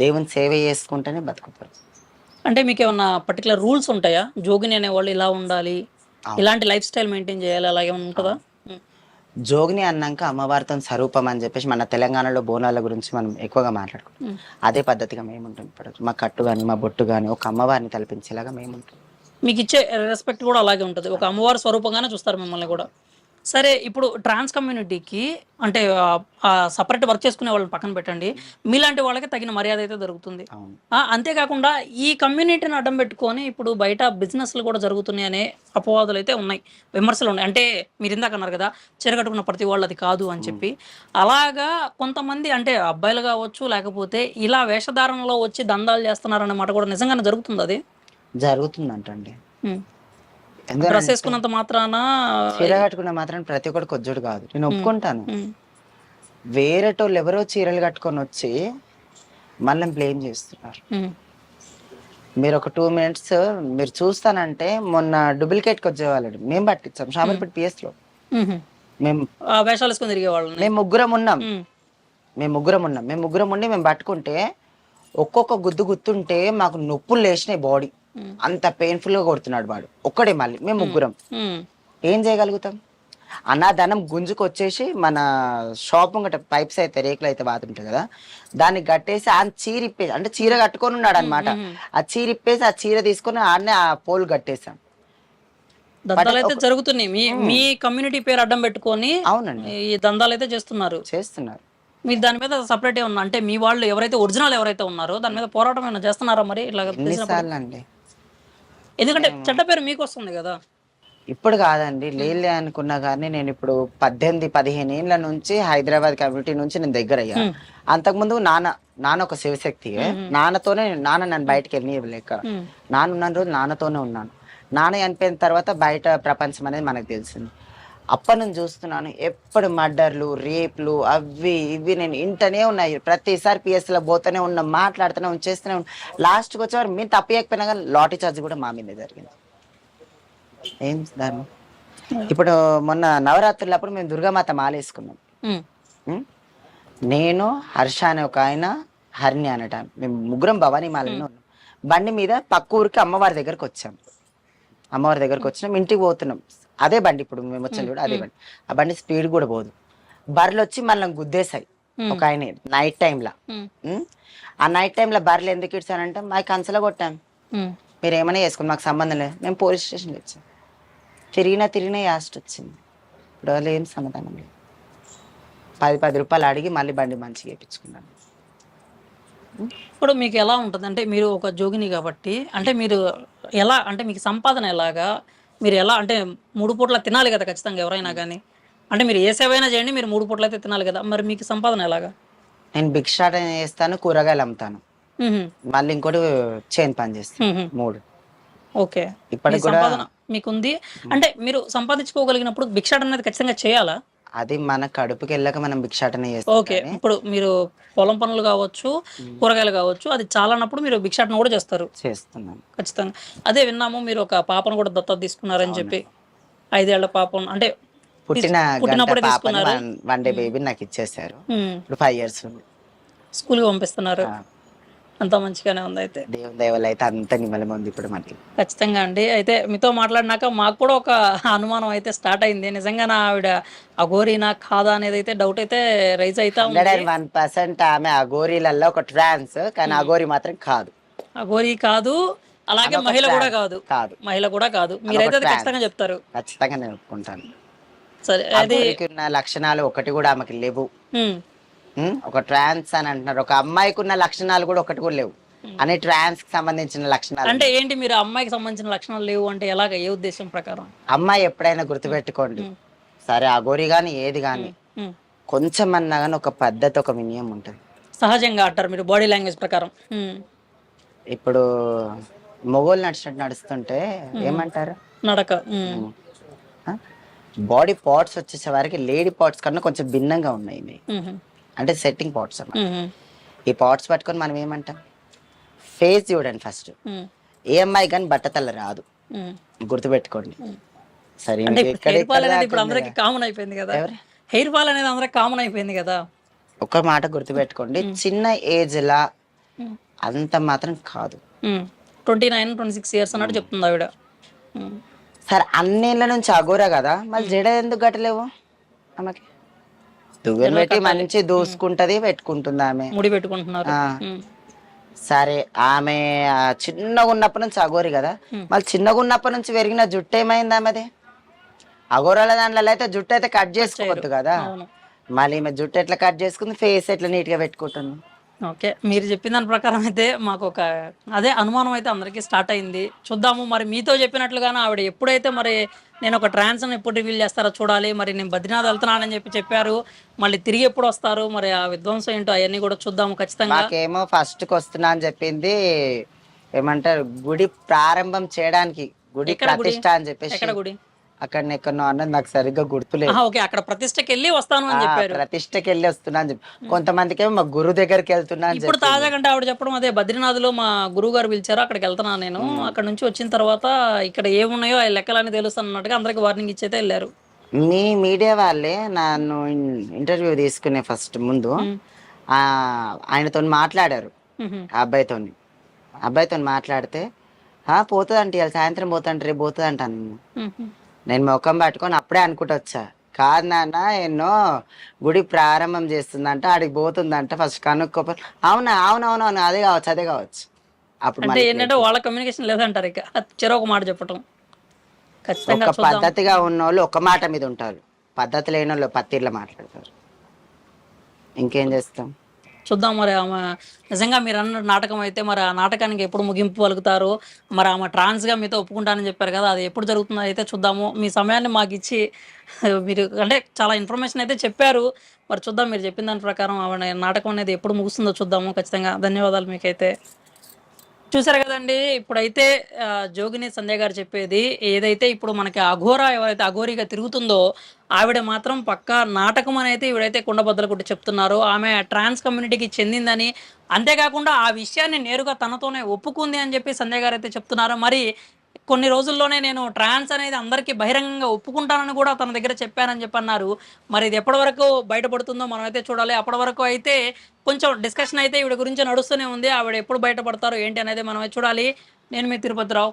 దేవుని సేవ చేసుకుంటేనే బతుకుతారు. అంటే మీకు ఏమన్నా పర్టికులర్ రూల్స్ ఉంటాయా, జోగిని అనేవాళ్ళు ఇలా ఉండాలి, ఇలాంటి లైఫ్ స్టైల్ మెయింటైన్ చేయాలి, అలాగే ఉంటుందా? ఉమ్. జోగిని అన్నాక అమ్మవారితో స్వరూపం అని చెప్పేసి మన తెలంగాణలో బోనాల గురించి మనం ఎక్కువగా మాట్లాడుకుంటాం. ఉమ్. అదే పద్ధతిగా మేము ఉంటాం. ఇప్పుడు మా కట్టు కానీ మా బొట్టు కానీ ఒక అమ్మవారిని తలపించేలాగా మేము ఉంటాం. మీకు ఇచ్చే రెస్పెక్ట్ కూడా అలాగే ఉంటుంది, ఒక అమ్మవారి స్వరూపంగానే చూస్తారు మిమ్మల్ని కూడా. సరే, ఇప్పుడు ట్రాన్స్ కమ్యూనిటీకి అంటే సపరేట్ వర్క్ చేసుకునే వాళ్ళని పక్కన పెట్టండి, మీలాంటి వాళ్ళకి తగిన మర్యాద అయితే దొరుకుతుంది. అవును. అంతేకాకుండా ఈ కమ్యూనిటీని అడ్డం పెట్టుకొని ఇప్పుడు బయట బిజినెస్లు కూడా జరుగుతున్నాయి అనే అపవాదులు అయితే ఉన్నాయి, విమర్శలు ఉన్నాయి. అంటే మీరు ఇందాక అన్నారు కదా, చీర కట్టుకున్న ప్రతి వాళ్ళు అది కాదు అని చెప్పి. అలాగా కొంతమంది అంటే అబ్బాయిలు కావచ్చు, లేకపోతే ఇలా వేషధారణలో వచ్చి దందాలు చేస్తున్నారన్నమాట కూడా నిజంగానే జరుగుతుంది అది? జరుగుతుందంటండి. ఉమ్. డ్రెస్ ఎందుకంటే వేసుకున్నంత మాత్రాన. చీర కట్టుకున్న మాత్రం ప్రతి ఒక్కటి కొజ్జుడు కాదు, నేను ఒప్పుకుంటాను. ఉమ్. వేరేటోళ్ళు ఎవరో చీరలు కట్టుకొని వచ్చి మళ్ళీ బ్లేమ్ చేస్తున్నారు. ఉమ్. మీరు ఒక 2 మినిట్స్ మీరు చూస్తానంటే, మొన్న డూప్లికేట్కి వచ్చేవాళ్ళు మేము పట్టించాం షామర్పేట పిఎస్ లో. ఉహు. మేము వేషాలు వేసుకొని తిరిగే వాళ్ళని. మేము ముగ్గురం ఉన్నాం. ఉమ్. మేము ముగ్గురం ఉండి మేము పట్టుకుంటే ఒక్కొక్క గుద్దు గుర్తుంటే మాకు నొప్పులు లేచినాయి బాడీ. అంత పెయిన్ఫుల్ గా కొడుతున్నాడు వాడు ఒక్కడే. మళ్ళీ మేము ముగ్గురం ఉమ్. ఏం చేయగలుగుతాం? అన్నదానం గుంజుకు వచ్చేసి మన షాప్ ముంగట పైప్స్ అయితే రేకులు అయితే బాతుంటాయి కదా, దాన్ని కట్టేసి ఆ చీర ఇప్పేసి, అంటే చీర కట్టుకొని ఉన్నాడు అనమాట, ఆ చీర ఇప్పేసి ఆ చీర తీసుకొని ఆడనే ఆ పోల్ కట్టేసాం. దందాలు అయితే జరుగుతున్నాయి, మీ కమ్యూనిటీ పేరు అడ్డం పెట్టుకొని. అవునండి, ఈ దందాలు అయితే చేస్తున్నారు. మీరు దాని మీద సపరేట్ ఏమన్నా, అంటే మీ వాళ్ళు ఎవరైతే ఒరిజినల్ ఎవరైతే ఉన్నారో దాని మీద పోరాటం ఏమైనా చేస్తున్నారా మరి ఇలాగ? ఎన్నిసార్లు అండి, ఎందుకంటే చెడ్డ పేరు మీకు వస్తుంది కదా. ఇప్పుడు కాదండి, లేలే అనుకున్నా కానీ నేను ఇప్పుడు 18-15 ఏళ్ళ నుంచి హైదరాబాద్ కమ్యూనిటీ నుంచి నేను దగ్గర అయ్యా. అంతకుముందు నాన్న ఒక శివశక్తి, నాన్న నన్ను బయటకు వెళ్ళలేక, నాన్న ఉన్న రోజు నాన్నతోనే ఉన్నాను. నాన్న చనిపోయిన తర్వాత బయట ప్రపంచం అనేది మనకు తెలిసింది. అప్పటి నుంచి చూస్తున్నాను, ఎప్పుడు మర్డర్లు, రేప్లు, అవి ఇవి నేను ఇంటనే ఉన్నాయి. ప్రతిసారి పిఎస్లో పోతూనే ఉన్నాం, మాట్లాడుతూనే ఉన్నాం, చేస్తూనే ఉన్నాం. లాస్ట్కి వచ్చేవారు మేము తప్పకపోయినా కానీ లాటరీ చార్జ్ కూడా మా మీదే జరిగింది. ఏం దాన్ని ఇప్పుడు మొన్న నవరాత్రులప్పుడు మేము దుర్గామాత మాలేసుకున్నాం. నేను, హర్ష అనే ఒక ఆయన, హరిణి అనట, మేము ముగ్గురం భవానీ మాలలో ఉన్నాం. బండి మీద పక్క ఊరికి అమ్మవారి దగ్గరకు వచ్చాం. ఇంటికి పోతున్నాం. అదే బండి ఇప్పుడు మేము వచ్చాం కూడా అదే బండి. ఆ బండి స్పీడ్ కూడా పోదు. బర్రెలు వచ్చి మళ్ళీ గుద్దేశాయి ఒక ఆయన నైట్ టైంలో. ఆ నైట్ టైంలో బర్రెలు ఎందుకు ఇచ్చానంటే మా కంచలో కొట్టాం, మీరు ఏమైనా చేసుకోండి మాకు సంబంధం లేదు. మేము పోలీస్ స్టేషన్కి వచ్చాం. తిరిగినా యాస్ట్ వచ్చింది. ఇప్పుడు వాళ్ళు ఏం సమాధానం లేదు. 10 రూపాయలు అడిగి మళ్ళీ బండి మంచిగా వేయించుకున్నాను. ఇప్పుడు మీకు ఎలా ఉంటుంది అంటే, మీరు ఒక జోగిని కాబట్టి, అంటే మీరు ఎలా, అంటే మీకు సంపాదన ఎలాగా, మీరు ఎలా అంటే 3 పూట్ల తినాలి కదా ఖచ్చితంగా ఎవరైనా కానీ. అంటే మీరు ఏ సేవ అయినా చేయండి, మీరు 3 పూట్ల అయితే తినాలి కదా, మరి మీకు సంపాదన ఎలాగా? నేను భిక్షాటన చేస్తాను, కూరగాయలు అమ్ముతాను, మళ్ళీ ఇంకోటి చైన్ పని చేస్తాను. 3. ఓకే, ఇప్పటికి కూడా సంపాదన మీకుంది. అంటే మీరు సంపాదించుకోగలిగినప్పుడు భిక్షాటన అనేది ఖచ్చితంగా చేయాలా? అది మన కడుపుకి వెళ్ళక మనం భిక్షాటన చేస్తాం. ఓకే, ఇప్పుడు మీరు పొలం పనులు కావచ్చు, కూరగాయలు కావచ్చు, అది చాలన్నప్పుడు మీరు భిక్షాటన కూడా చేస్తున్నాను ఖచ్చితంగా. అదే విన్నాము, మీరు ఒక పాపను కూడా దత్తత తీసుకున్నారని చెప్పి. 5 ఏళ్ల పాపం, అంటే పుట్టినప్పుడే తీసుకున్నారు. 1 డే బేబీ నాకు ఇచ్చేసారు. ఇప్పుడు 5 years ఉంది. స్కూల్కి పంపిస్తున్నారు. అంత మంచిగానే ఉంది. అయితే దేవుని దయ వల్ల అయితే అంత నిమ్మలం ఉంది ఇప్పుడు మనకి. ఖచ్చితంగా అండి. అయితే మీతో మాట్లాడినాక మాకు కూడా ఒక అనుమానం అయితే స్టార్ట్ అయింది. నిజంగా నా ఆవిడ అఘోరీనా కాదా అనేది అయితే డౌట్ అయితే రైజ్ అవుతా ఉంది. 101% ఆమె అఘోరీలలో ఒక ట్రాన్స్, కానీ అఘోరి మాత్రం కాదు. అఘోరీ కాదు, అలాగే అదొక మహిళ కూడా trans. కాదు, కాదు, మహిళ కూడా కాదు, మీరైతే అది trans. ఖచ్చితంగా చెప్తారు. ఖచ్చితంగా నేను ఒప్పుకుంటాను. సరే అది అఘోరికి ఉన్న లక్షణాలు ఒకటి కూడా ఆమెకి లేవు. ఉమ్, ఒక ట్రాన్స్ అని అంటున్నారు, ఒక అమ్మాయికి ఉన్న లక్షణాలు కూడా ఒకటి కూడా లేవు. అన్ని ట్రాన్స్ కి సంబంధించిన లక్షణాలు. అంటే ఏంటి మీరు ఆ అమ్మాయికి సంబంధించిన లక్షణాలు లేవు అంటే ఎలాగ, ఏ ఉద్దేశం ప్రకారం? అమ్మాయి ఎప్పుడైనా గుర్తుపెట్టుకోండి, ఉమ్, సరే అఘోరి కానీ ఏది కానీ, ఉమ్. కొంచెం అన్నా కానీ ఒక పద్ధతి, ఒక వినయం ఉంటుంది. సహజంగా అంటారు మీరు బాడీ లాంగ్వేజ్ ప్రకారం. ఇప్పుడు మొగోళ్ళు నడిచినట్టు నడుస్తుంటే ఏమంటారు? నడక. బాడీ పార్ట్స్ వచ్చేసే వారికి లేడీ పార్ట్స్ కన్నా కొంచెం భిన్నంగా ఉన్నాయి ఇవి. అంటే సెట్టింగ్ పార్ట్స్ అన్నమాట. ఈ పార్ట్స్ పట్టుకొని మనం ఏమంటాం? ఫేస్ చూడండి ఫస్ట్. ఏ అమ్మాయి కానీ బట్టతల రాదు, గుర్తుపెట్టుకోండి. సరే అంటే హెయిర్ ఫాల్ అనేది ఇప్పుడు అందరికి కామన్ అయిపోయింది కదా. హెయిర్ ఫాల్ అనేది అందరికి కామన్ అయిపోయింది కదా. ఒక మాట గుర్తుపెట్టుకోండి, చిన్న ఏజ్ లా అంత మాత్రం కాదు. 29-26 ఇయర్స్ అన్నట్టు చెప్తుంది ఆవిడ. సరే అన్నేళ్ళ నుంచి అఘోరా కదా, మళ్ళీ జడ ఎందుకు కట్టలేవు ఆమెకి? దువ్వెన పెట్టి మంచి దూసుకుంటది, పెట్టుకుంటుంది ఆమె. ముడి పెట్టుకుంటున్నారు. సరే ఆమె చిన్నగా ఉన్నప్పటి నుంచి అఘోరి కదా, మళ్ళీ చిన్నగా ఉన్నప్పటి నుంచి పెరిగిన జుట్టు ఏమైంది ఆమెది? అఘోరాల దాంట్లో అయితే జుట్టు అయితే కట్ చేసుకోవద్దు కదా, మళ్ళీ ఈమె జుట్టు ఎట్లా కట్ చేసుకుంది, ఫేస్ ఎట్లా నీట్ గా పెట్టుకుంటుంది? ఓకే, మీరు చెప్పిన దాని ప్రకారం అయితే మాకు ఒక అదే అనుమానం అయితే అందరికీ స్టార్ట్ అయింది. చూద్దాము మరి మీతో చెప్పినట్లుగానే ఆవిడ ఎప్పుడైతే మరి నేను ఒక ట్రాన్స్ అని ఎప్పుడు రివీల్ చేస్తారో చూడాలి. మరి నేను బద్రీనాథ్ వెళ్తున్నానని చెప్పారు, మళ్ళీ తిరిగి ఎప్పుడు వస్తారు, మరి ఆ విధ్వంసం ఏంటో అవన్నీ కూడా చూద్దాము ఖచ్చితంగా. నాకేమో ఫస్ట్ కి వస్తున్నా అని చెప్పింది, ఏమంటారు గుడి ప్రారంభం చేయడానికి, గుడి ప్రతిష్ట అని చెప్పేసి. ఎక్కడ గుడి? అక్కడ ఎక్కడో అన్నది నాకు సరిగ్గా గుర్తులేదు. ఓకే, అక్కడ ప్రతిష్టకి వెళ్ళి వస్తాను అని చెప్పారు. ప్రతిష్టకి వెళ్ళి వస్తున్నా అని చెప్పి, కొంతమందికి ఏమో మా గురువు దగ్గరికి వెళ్తున్నా అని ఇప్పుడు తాజాగా అంటే ఆవిడ చెప్పడం అదే బద్రీనాథ్ లో మా గురువు గారు పిలిచారు, అక్కడికి వెళ్తున్నాను నేను, అక్కడ నుంచి వచ్చిన తర్వాత ఇక్కడ ఏమున్నాయో ఆ లెక్కలని తెలుస్తాను అన్నట్టుగా అందరికి వార్నింగ్ ఇచ్చైతే వెళ్ళారు. మీ మీడియా వాళ్ళే నన్ను ఇంటర్వ్యూ తీసుకునే ఫస్ట్ ముందు ఆయనతో మాట్లాడారు, ఆ అబ్బాయితో మాట్లాడితే పోతుందంటే ఇవాళ సాయంత్రం పోతాంట, రేపు పోతుంది అంటాను. నేను ముఖం పట్టుకొని అప్పుడే అనుకుంటూ వచ్చా, కాదు నాన్న ఎన్నో గుడి ప్రారంభం చేస్తుందంట, ఆడికి పోతుందంట, ఫస్ట్ కనుక్కోపో. అవునా, అవునవునవును, అదే కావచ్చు. అప్పుడు అంటే ఏంటంటే వాళ్ళ కమ్యూనికేషన్ లేదంటారు, ఇక చెరొక మాట చెప్పటం. ఖచ్చితంగా ఒక పద్ధతిగా ఉన్న వాళ్ళు ఒక మాట మీద ఉంటారు, పద్ధతి లేని వాళ్ళు పత్తిర్లో మాట్లాడతారు. ఇంకేం చేస్తాం, చూద్దాం. మరి ఆమె నిజంగా మీరు అన్న నాటకం అయితే మరి ఆ నాటకానికి ఎప్పుడు ముగింపు పలుకుతారు, మరి ఆమె ట్రాన్స్గా మీతో ఒప్పుకుంటానని చెప్పారు కదా, అది ఎప్పుడు జరుగుతుందో అయితే చూద్దాము. మీ సమయాన్ని మాకు ఇచ్చి మీరు అంటే చాలా ఇన్ఫర్మేషన్ అయితే చెప్పారు, మరి చూద్దాం. మీరు చెప్పిన దాని ప్రకారం ఆమె నాటకం అనేది ఎప్పుడు ముగుస్తుందో చూద్దాము ఖచ్చితంగా. ధన్యవాదాలు మీకైతే. చూసారు కదండి, ఇప్పుడైతే జోగిని సంధ్య గారు చెప్పేది ఏదైతే ఇప్పుడు మనకి అఘోరా ఎవరైతే అఘోరిగా తిరుగుతుందో ఆవిడ మాత్రం పక్కా నాటకం అని అయితే ఇవిడైతే కుండబద్దలు కొట్టి చెప్తున్నారు. ఆమె ట్రాన్స్ కమ్యూనిటీకి చెందిందని, అంతేకాకుండా ఆ విషయాన్ని నేరుగా తనతోనే ఒప్పుకుంది అని చెప్పి సంధ్య గారు అయితే చెప్తున్నారు. మరి కొన్ని రోజుల్లోనే నేను ట్రాన్స్ అనేది అందరికీ బహిరంగంగా ఒప్పుకుంటానని కూడా తన దగ్గర చెప్పానని చెప్పి అన్నారు. మరి ఇది ఎప్పటి వరకు బయటపడుతుందో మనం అయితే చూడాలి. అప్పటి వరకు అయితే కొంచెం డిస్కషన్ అయితే ఈవిడ గురించి నడుస్తూనే ఉంది. ఆవిడ ఎప్పుడు బయటపడతారో ఏంటి అనేది మనం చూడాలి. నేను మీ తిరుపతిరావు.